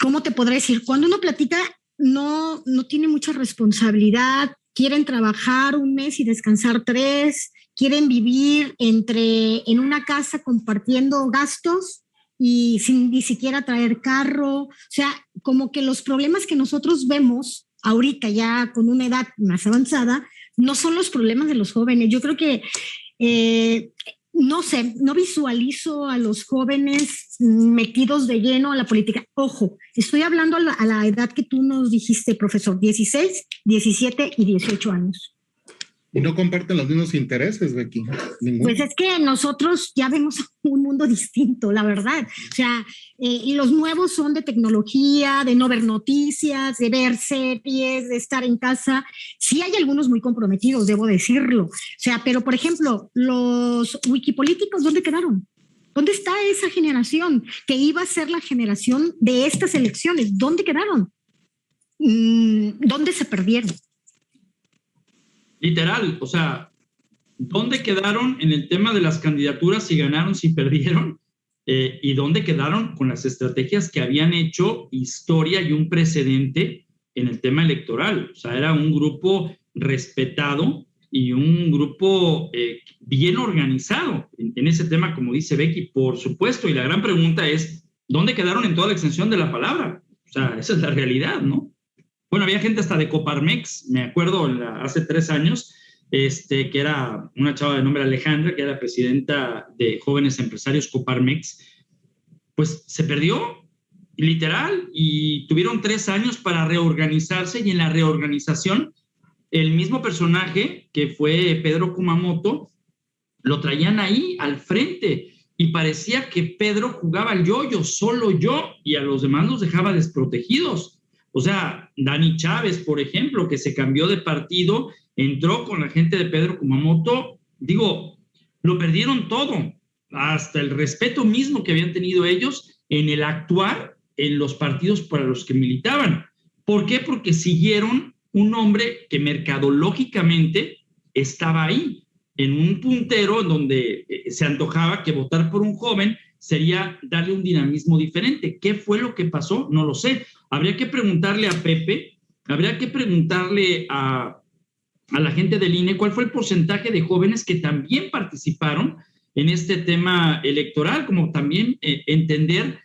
¿cómo te podré decir? Cuando uno platica, no tiene mucha responsabilidad, quieren trabajar un mes y descansar 3, quieren vivir en una casa compartiendo gastos y sin ni siquiera traer carro. O sea, como que los problemas que nosotros vemos ahorita ya con una edad más avanzada, no son los problemas de los jóvenes. Yo creo que, no sé, no visualizo a los jóvenes metidos de lleno a la política. Ojo, estoy hablando a la edad que tú nos dijiste, profesor, 16, 17 y 18 años. Y no comparten los mismos intereses, Becky. Ninguno. Pues es que nosotros ya vemos un mundo distinto, la verdad. O sea, y los nuevos son de tecnología, de no ver noticias, de ver series, de estar en casa. Sí hay algunos muy comprometidos, debo decirlo. O sea, pero por ejemplo, los wikipolíticos, ¿dónde quedaron? ¿Dónde está esa generación que iba a ser la generación de estas elecciones? ¿Dónde quedaron? ¿Dónde se perdieron? Literal, o sea, ¿dónde quedaron en el tema de las candidaturas? Si ganaron, si perdieron. y dónde quedaron con las estrategias que habían hecho historia y un precedente en el tema electoral. O sea, era un grupo respetado y un grupo bien organizado en ese tema, como dice Becky, por supuesto. Y la gran pregunta es, ¿dónde quedaron en toda la extensión de la palabra? O sea, esa es la realidad, ¿no? Bueno, había gente hasta de Coparmex, me acuerdo hace 3 años, que era una chava de nombre Alejandra, que era presidenta de Jóvenes Empresarios Coparmex, pues se perdió, literal, y tuvieron 3 años para reorganizarse, y en la reorganización, el mismo personaje que fue Pedro Kumamoto, lo traían ahí al frente, y parecía que Pedro jugaba al yo-yo, solo yo, y a los demás los dejaba desprotegidos. O sea, Dani Chávez, por ejemplo, que se cambió de partido, entró con la gente de Pedro Kumamoto, digo, lo perdieron todo, hasta el respeto mismo que habían tenido ellos en el actuar en los partidos para los que militaban. ¿Por qué? Porque siguieron un hombre que mercadológicamente estaba ahí, en un puntero en donde se antojaba que votar por un joven sería darle un dinamismo diferente. ¿Qué fue lo que pasó? No lo sé. Habría que preguntarle a Pepe, habría que preguntarle a la gente del INE cuál fue el porcentaje de jóvenes que también participaron en este tema electoral, como también entender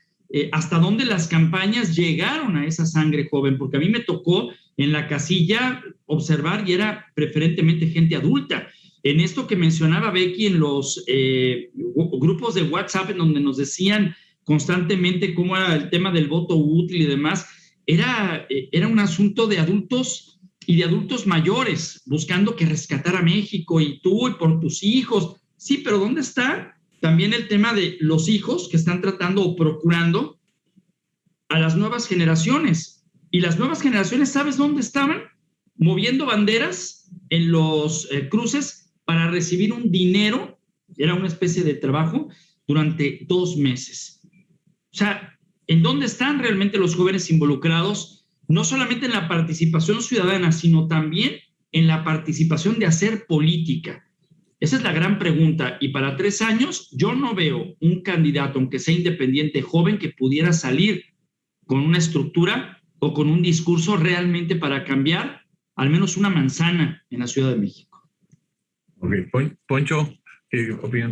hasta dónde las campañas llegaron a esa sangre joven, porque a mí me tocó en la casilla observar y era preferentemente gente adulta. En esto que mencionaba Becky, en los grupos de WhatsApp en donde nos decían constantemente cómo era el tema del voto útil y demás, era un asunto de adultos y de adultos mayores buscando que rescatara México y tú y por tus hijos. Sí, pero ¿dónde está también el tema de los hijos que están tratando o procurando a las nuevas generaciones? Y las nuevas generaciones, ¿sabes dónde estaban? Moviendo banderas en los cruces para recibir un dinero, era una especie de trabajo, durante 2 meses. O sea, ¿en dónde están realmente los jóvenes involucrados? No solamente en la participación ciudadana, sino también en la participación de hacer política. Esa es la gran pregunta. Y para 3 años, yo no veo un candidato, aunque sea independiente, joven, que pudiera salir con una estructura o con un discurso realmente para cambiar al menos una manzana en la Ciudad de México. Ok, Poncho, ¿qué opinas?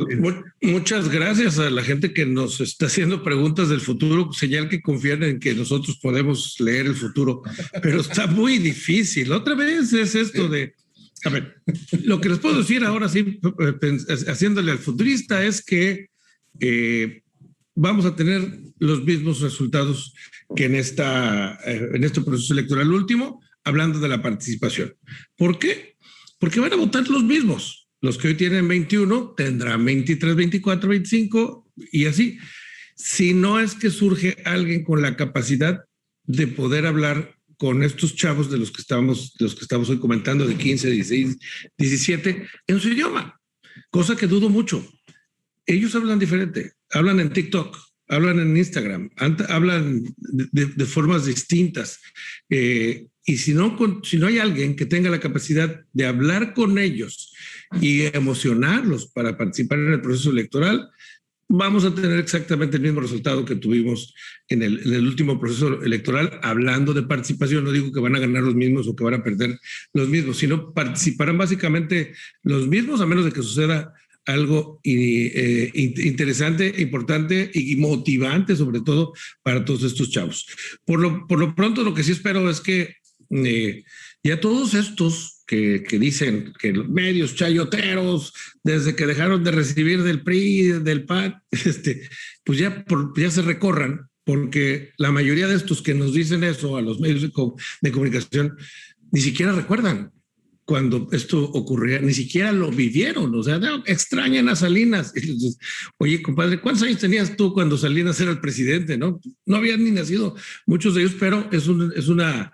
Muchas gracias a la gente que nos está haciendo preguntas del futuro, señal que confían en que nosotros podemos leer el futuro, pero está muy difícil. Otra vez es esto de, a ver, lo que les puedo decir ahora sí, haciéndole al futurista, es que vamos a tener los mismos resultados que en este proceso electoral último, hablando de la participación. ¿Por qué? Porque van a votar los mismos. Los que hoy tienen 21 tendrán 23, 24, 25 y así. Si no es que surge alguien con la capacidad de poder hablar con estos chavos de los que estamos hoy comentando, de 15, 16, 17, en su idioma, cosa que dudo mucho. Ellos hablan diferente, hablan en TikTok, hablan en Instagram, hablan de formas distintas. Y si no hay alguien que tenga la capacidad de hablar con ellos y emocionarlos para participar en el proceso electoral, vamos a tener exactamente el mismo resultado que tuvimos en el último proceso electoral, hablando de participación. No digo que van a ganar los mismos o que van a perder los mismos, sino participarán básicamente los mismos, a menos de que suceda algo interesante, importante y motivante, sobre todo para todos estos chavos. Por lo pronto, lo que sí espero es que ya todos estos que dicen que los medios chayoteros, desde que dejaron de recibir del PRI, del PAN, pues ya se recorran, porque la mayoría de estos que nos dicen eso a los medios de comunicación ni siquiera recuerdan cuando esto ocurría, ni siquiera lo vivieron, o sea, no, extrañan a Salinas. Entonces, oye, compadre, ¿cuántos años tenías tú cuando Salinas era el presidente? No habían ni nacido muchos de ellos, pero es una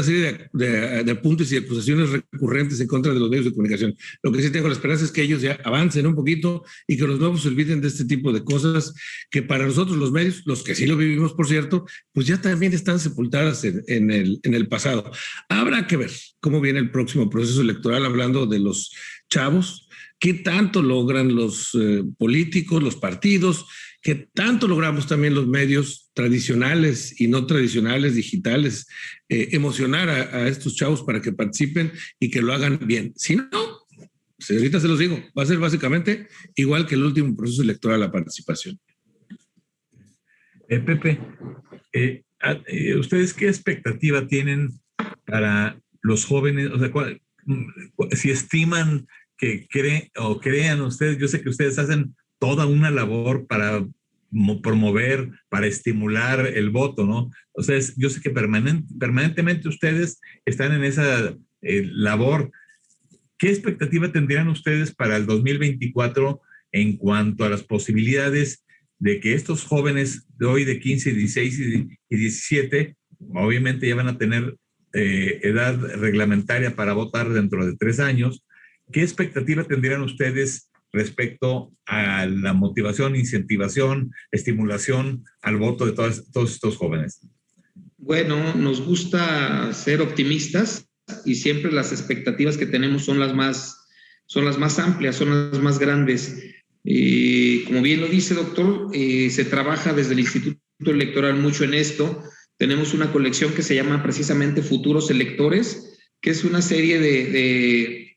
serie de apuntes y acusaciones recurrentes en contra de los medios de comunicación. Lo que sí tengo la esperanza es que ellos ya avancen un poquito y que los nuevos se olviden de este tipo de cosas que para nosotros los medios, los que sí lo vivimos, por cierto, pues ya también están sepultadas en el pasado. Habrá que ver cómo viene el próximo proceso electoral, hablando de los chavos qué tanto logran los políticos, los partidos, qué tanto logramos también los medios tradicionales y no tradicionales, digitales, emocionar a estos chavos para que participen y que lo hagan bien. Si no, pues ahorita se los digo, va a ser básicamente igual que el último proceso electoral la participación. Pepe, ¿ustedes qué expectativa tienen para los jóvenes? O sea, si estiman que crean ustedes, yo sé que ustedes hacen toda una labor para promover, para estimular el voto, ¿no? O sea, yo sé que permanentemente ustedes están en esa labor. ¿Qué expectativa tendrían ustedes para el 2024 en cuanto a las posibilidades de que estos jóvenes de hoy de 15, 16 y 17, obviamente ya van a tener edad reglamentaria para votar dentro de 3 años? ¿Qué expectativa tendrían ustedes respecto a la motivación, incentivación, estimulación al voto de todos estos jóvenes? Bueno, nos gusta ser optimistas y siempre las expectativas que tenemos son las más amplias, son las más grandes. Como bien lo dice, doctor, se trabaja desde el Instituto Electoral mucho en esto. Tenemos una colección que se llama precisamente Futuros Electores, que es una serie de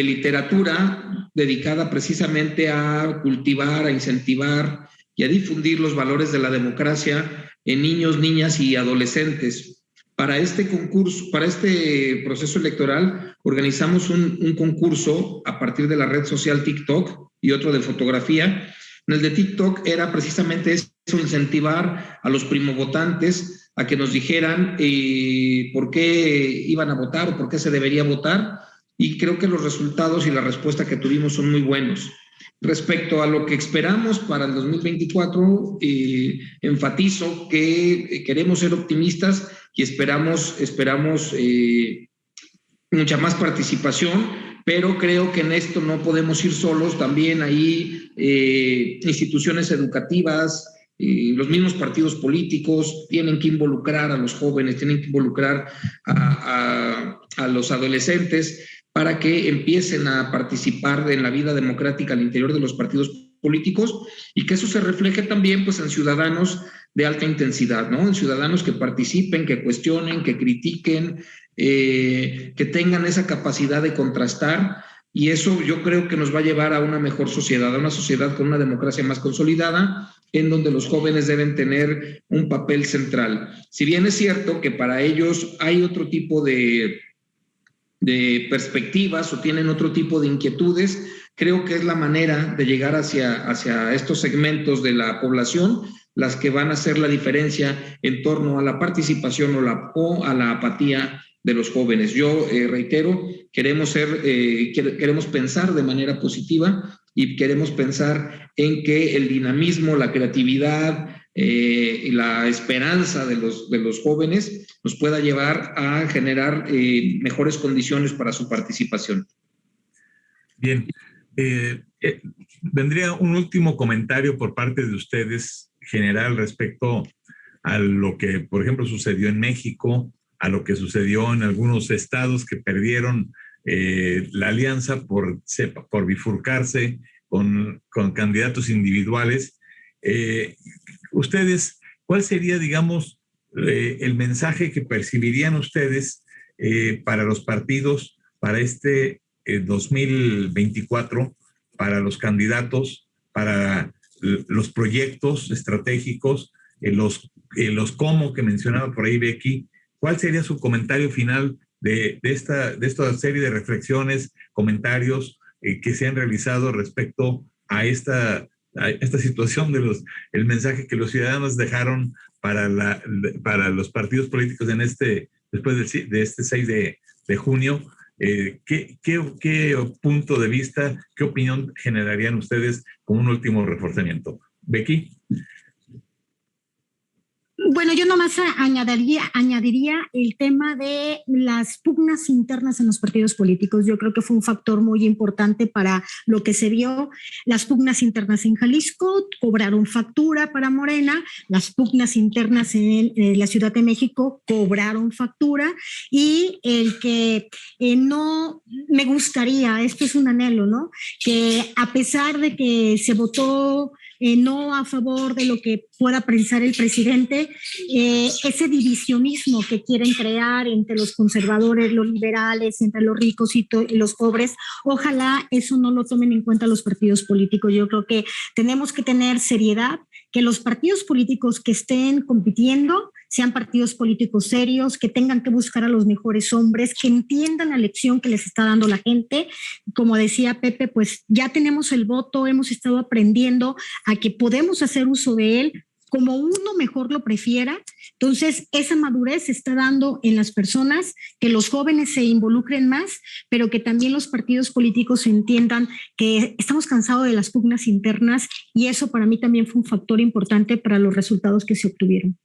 literatura dedicada precisamente a cultivar, a incentivar y a difundir los valores de la democracia en niños, niñas y adolescentes. Para este concurso, para este proceso electoral, organizamos un concurso a partir de la red social TikTok y otro de fotografía. En el de TikTok era precisamente eso, incentivar a los primovotantes a que nos dijeran por qué iban a votar o por qué se debería votar, y creo que los resultados y la respuesta que tuvimos son muy buenos. Respecto a lo que esperamos para el 2024, enfatizo que queremos ser optimistas y esperamos mucha más participación, pero creo que en esto no podemos ir solos. También hay instituciones educativas, los mismos partidos políticos tienen que involucrar a los jóvenes, tienen que involucrar a los adolescentes para que empiecen a participar en la vida democrática al interior de los partidos políticos, y que eso se refleje también pues en ciudadanos de alta intensidad, ¿no? En ciudadanos que participen, que cuestionen, que critiquen, que tengan esa capacidad de contrastar, y eso yo creo que nos va a llevar a una mejor sociedad, a una sociedad con una democracia más consolidada, en donde los jóvenes deben tener un papel central. Si bien es cierto que para ellos hay otro tipo de perspectivas o tienen otro tipo de inquietudes, creo que es la manera de llegar hacia estos segmentos de la población las que van a hacer la diferencia en torno a la participación o a la apatía de los jóvenes. Yo reitero, queremos pensar de manera positiva y queremos pensar en que el dinamismo, la creatividad y la esperanza de los jóvenes nos pueda llevar a generar mejores condiciones para su participación. Bien, vendría un último comentario por parte de ustedes, general, respecto a lo que, por ejemplo, sucedió en México, a lo que sucedió en algunos estados que perdieron la alianza por bifurcarse con candidatos individuales. Ustedes, ¿cuál sería, digamos, el mensaje que percibirían ustedes para los partidos, para este 2024, para los candidatos, para los proyectos estratégicos, los cómo que mencionaba por ahí Becky? ¿Cuál sería su comentario final de esta serie de reflexiones, comentarios que se han realizado respecto a esta situación el mensaje que los ciudadanos dejaron para los partidos políticos después de este 6 de junio? ¿Qué punto de vista, qué opinión generarían ustedes como un último reforzamiento? Becky. Bueno, yo nomás añadiría el tema de las pugnas internas en los partidos políticos. Yo creo que fue un factor muy importante para lo que se vio. Las pugnas internas en Jalisco cobraron factura para Morena, las pugnas internas en la Ciudad de México cobraron factura, y el que no me gustaría, esto es un anhelo, ¿no? Que a pesar de que se votó no a favor de lo que pueda pensar el presidente, ese divisionismo que quieren crear entre los conservadores, los liberales, entre los ricos y los pobres, ojalá eso no lo tomen en cuenta los partidos políticos. Yo creo que tenemos que tener seriedad, que los partidos políticos que estén compitiendo sean partidos políticos serios, que tengan que buscar a los mejores hombres, que entiendan la lección que les está dando la gente. Como decía Pepe, pues ya tenemos el voto, hemos estado aprendiendo a que podemos hacer uso de él como uno mejor lo prefiera. Entonces, esa madurez se está dando en las personas, que los jóvenes se involucren más, pero que también los partidos políticos entiendan que estamos cansados de las pugnas internas, y eso para mí también fue un factor importante para los resultados que se obtuvieron.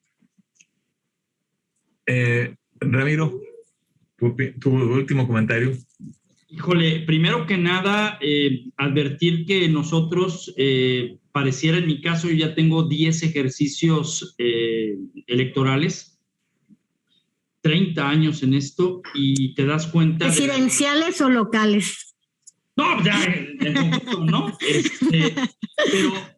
Ramiro, tu último comentario. Híjole, primero que nada, advertir que nosotros, pareciera en mi caso, yo ya tengo 10 ejercicios electorales, 30 años en esto, y te das cuenta... ¿Presidenciales o locales? No, ya, en conjunto, ¿no?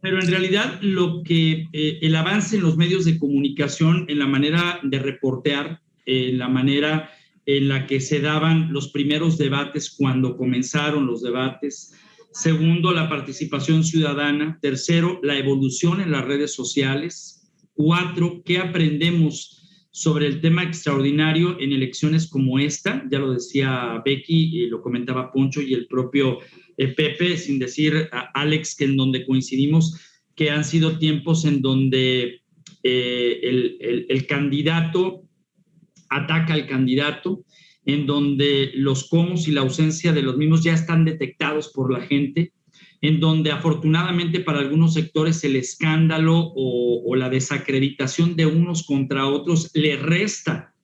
Pero en realidad lo que el avance en los medios de comunicación, en la manera de reportear, en la manera en la que se daban los primeros debates cuando comenzaron los debates. Segundo, la participación ciudadana. Tercero, la evolución en las redes sociales. Cuatro, ¿qué aprendemos sobre el tema extraordinario en elecciones como esta? Ya lo decía Becky, lo comentaba Poncho y el propio Pepe, sin decir a Alex, que en donde coincidimos, que han sido tiempos en donde el candidato ataca al candidato, en donde los comos y la ausencia de los mismos ya están detectados por la gente, en donde afortunadamente para algunos sectores el escándalo o la desacreditación de unos contra otros le resta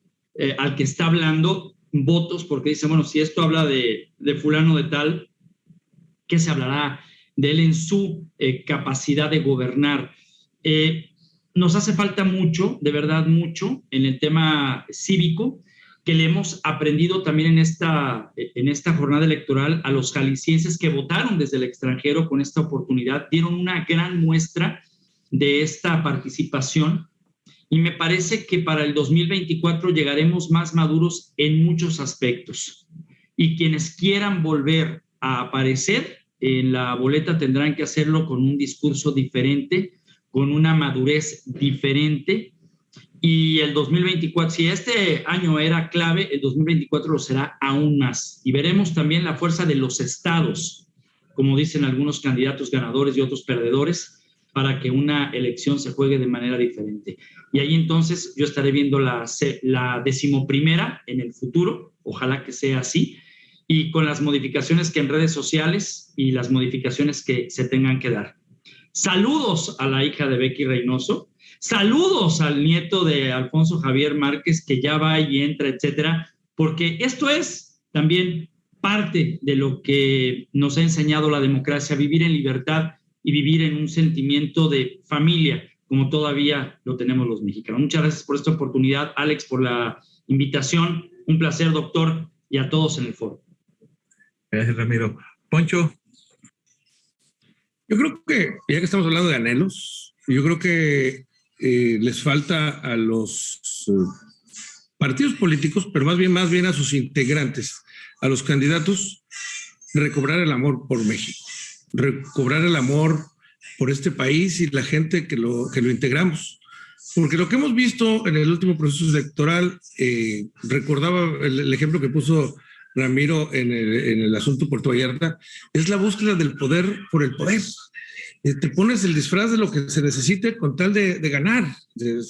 al que está hablando votos, porque dice, bueno, si esto habla de fulano de tal, ¿qué se hablará de él en su capacidad de gobernar? Nos hace falta mucho, de verdad mucho, en el tema cívico, que le hemos aprendido también en esta jornada electoral a los jaliscienses que votaron desde el extranjero con esta oportunidad, dieron una gran muestra de esta participación, y me parece que para el 2024 llegaremos más maduros en muchos aspectos, y quienes quieran volver a aparecer en la boleta tendrán que hacerlo con un discurso diferente, con una madurez diferente, y el 2024, si este año era clave, el 2024 lo será aún más, y veremos también la fuerza de los estados, como dicen algunos candidatos ganadores y otros perdedores, para que una elección se juegue de manera diferente. Y ahí entonces yo estaré viendo la 11ª en el futuro, ojalá que sea así, y con las modificaciones que en redes sociales y las modificaciones que se tengan que dar. Saludos a la hija de Becky Reynoso, saludos al nieto de Alfonso Javier Márquez, que ya va y entra, etcétera, porque esto es también parte de lo que nos ha enseñado la democracia, vivir en libertad y vivir en un sentimiento de familia, como todavía lo tenemos los mexicanos. Muchas gracias por esta oportunidad, Alex, por la invitación. Un placer, doctor, y a todos en el foro. Gracias, Ramiro. Poncho. Yo creo que, ya que estamos hablando de anhelos, yo creo que les falta a los partidos políticos, pero más bien a sus integrantes, a los candidatos, recobrar el amor por México, recobrar el amor por este país y la gente que lo integramos. Porque lo que hemos visto en el último proceso electoral, recordaba el ejemplo que puso Ramiro en el asunto Puerto Vallarta, es la búsqueda del poder por el poder. Te pones el disfraz de lo que se necesite con tal de ganar.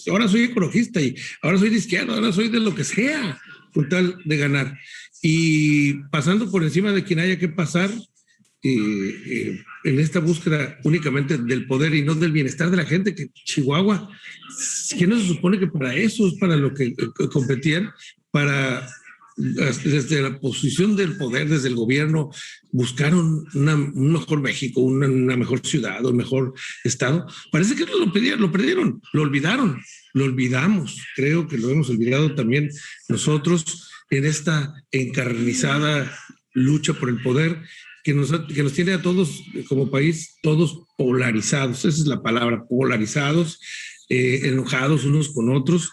Ahora soy ecologista y ahora soy de izquierda, ahora soy de lo que sea, con tal de ganar. Y pasando por encima de quien haya que pasar, en esta búsqueda únicamente del poder y no del bienestar de la gente, que Chihuahua, ¿quién no se supone que para eso es para lo que competían? Para, desde la posición del poder, desde el gobierno, buscaron un mejor México, una mejor ciudad, un mejor estado. Parece que lo perdieron, lo olvidaron, lo olvidamos. Creo que lo hemos olvidado también nosotros en esta encarnizada lucha por el poder que nos tiene a todos como país, todos polarizados. Esa es la palabra, polarizados, enojados unos con otros,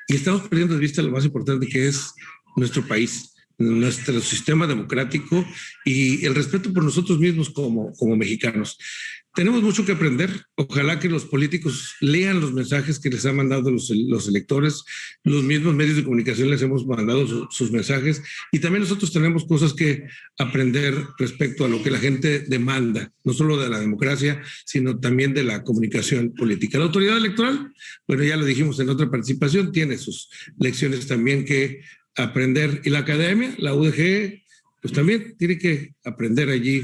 y estamos perdiendo de vista lo más importante, que es nuestro país, nuestro sistema democrático y el respeto por nosotros mismos como mexicanos. Tenemos mucho que aprender. Ojalá que los políticos lean los mensajes que les han mandado los electores. Los mismos medios de comunicación les hemos mandado sus mensajes, y también nosotros tenemos cosas que aprender respecto a lo que la gente demanda, no solo de la democracia, sino también de la comunicación política. La autoridad electoral, bueno, ya lo dijimos en otra participación, tiene sus lecciones también que aprender, y la academia, la UDG, pues también tiene que aprender allí,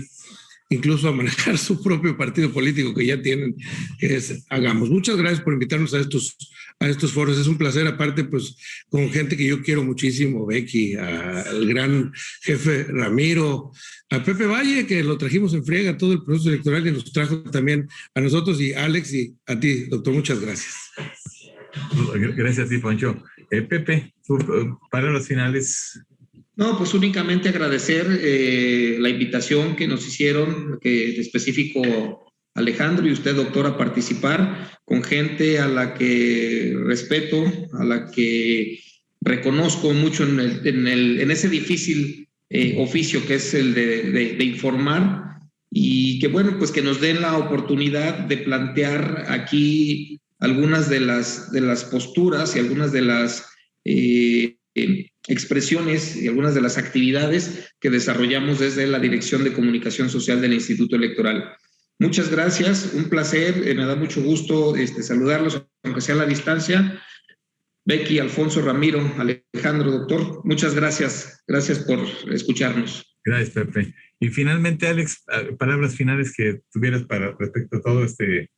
incluso a manejar su propio partido político que ya tienen, que es Hagamos. Muchas gracias por invitarnos a estos foros. Es un placer, aparte, pues, con gente que yo quiero muchísimo, Becky, al gran jefe Ramiro, a Pepe Valle, que lo trajimos en friega todo el proceso electoral y nos trajo también a nosotros, y Alex, y a ti, doctor, muchas gracias. Gracias a ti, Poncho. Pepe, palabras finales. No, pues únicamente agradecer la invitación que nos hicieron, que de específico Alejandro y usted, doctor, a participar con gente a la que respeto, a la que reconozco mucho en ese difícil oficio que es el de informar, y que bueno, pues que nos den la oportunidad de plantear aquí algunas de las posturas y algunas de las expresiones y algunas de las actividades que desarrollamos desde la Dirección de Comunicación Social del Instituto Electoral. Muchas gracias, un placer, me da mucho gusto saludarlos, aunque sea a la distancia. Becky, Alfonso, Ramiro, Alejandro, doctor, muchas gracias. Gracias por escucharnos. Gracias, Pepe. Y finalmente, Alex, palabras finales que tuvieras respecto a todo este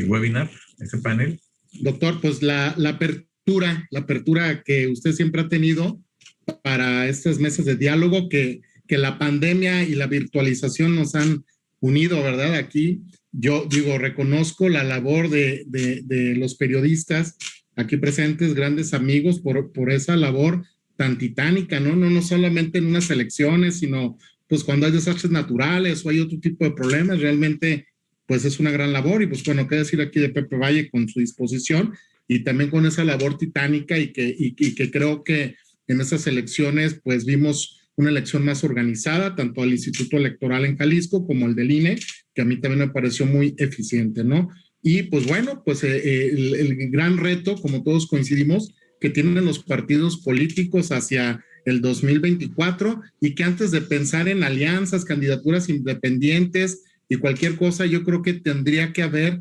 webinar, este panel. Doctor, pues la apertura que usted siempre ha tenido para estos meses de diálogo, que la pandemia y la virtualización nos han unido, ¿verdad? Aquí yo digo, reconozco la labor de los periodistas aquí presentes, grandes amigos, por esa labor tan titánica, ¿no? No solamente en unas elecciones, sino pues cuando hay desastres naturales o hay otro tipo de problemas, realmente pues es una gran labor. Y pues bueno, qué decir aquí de Pepe Valle con su disposición y también con esa labor titánica, y que creo que en esas elecciones pues vimos una elección más organizada, tanto al Instituto Electoral en Jalisco como el del INE, que a mí también me pareció muy eficiente, ¿no? Y pues bueno, pues el gran reto, como todos coincidimos, que tienen los partidos políticos hacia el 2024, y que antes de pensar en alianzas, candidaturas independientes y cualquier cosa, yo creo que tendría que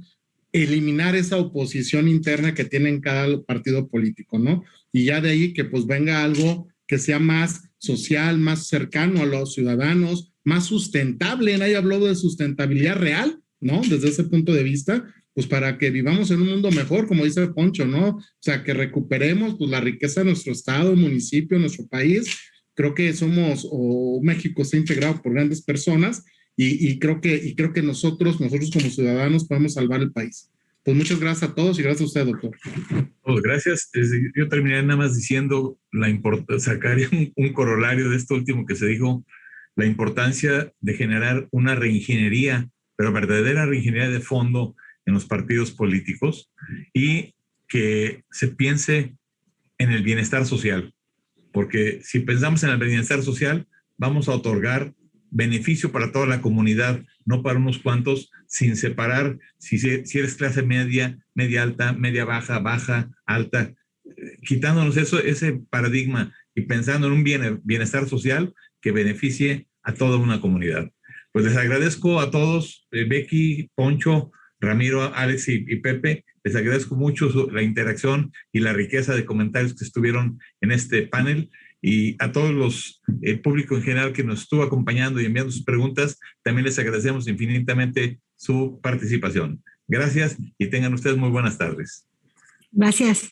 eliminar esa oposición interna que tienen cada partido político, ¿no? Y ya de ahí que pues venga algo que sea más social, más cercano a los ciudadanos, más sustentable. Nadie habló de sustentabilidad real, ¿no? Desde ese punto de vista, pues para que vivamos en un mundo mejor, como dice Poncho, ¿no? O sea, que recuperemos pues la riqueza de nuestro estado, municipio, nuestro país. Creo que México está integrado por grandes personas, y creo que nosotros como ciudadanos podemos salvar el país. Pues muchas gracias a todos y gracias a usted, doctor. Pues gracias. Yo terminaría nada más diciendo sacaría un corolario de esto último que se dijo, la importancia de generar una reingeniería, pero verdadera reingeniería de fondo en los partidos políticos, y que se piense en el bienestar social, porque si pensamos en el bienestar social, vamos a otorgar beneficio para toda la comunidad, no para unos cuantos, sin separar si eres clase media, media alta, media baja, baja, alta, quitándonos ese paradigma y pensando en un bienestar social que beneficie a toda una comunidad. Pues les agradezco a todos, Becky, Poncho, Ramiro, Alex y Pepe, les agradezco mucho la interacción y la riqueza de comentarios que estuvieron en este panel. Y a todos el público en general que nos estuvo acompañando y enviando sus preguntas, también les agradecemos infinitamente su participación. Gracias y tengan ustedes muy buenas tardes. Gracias.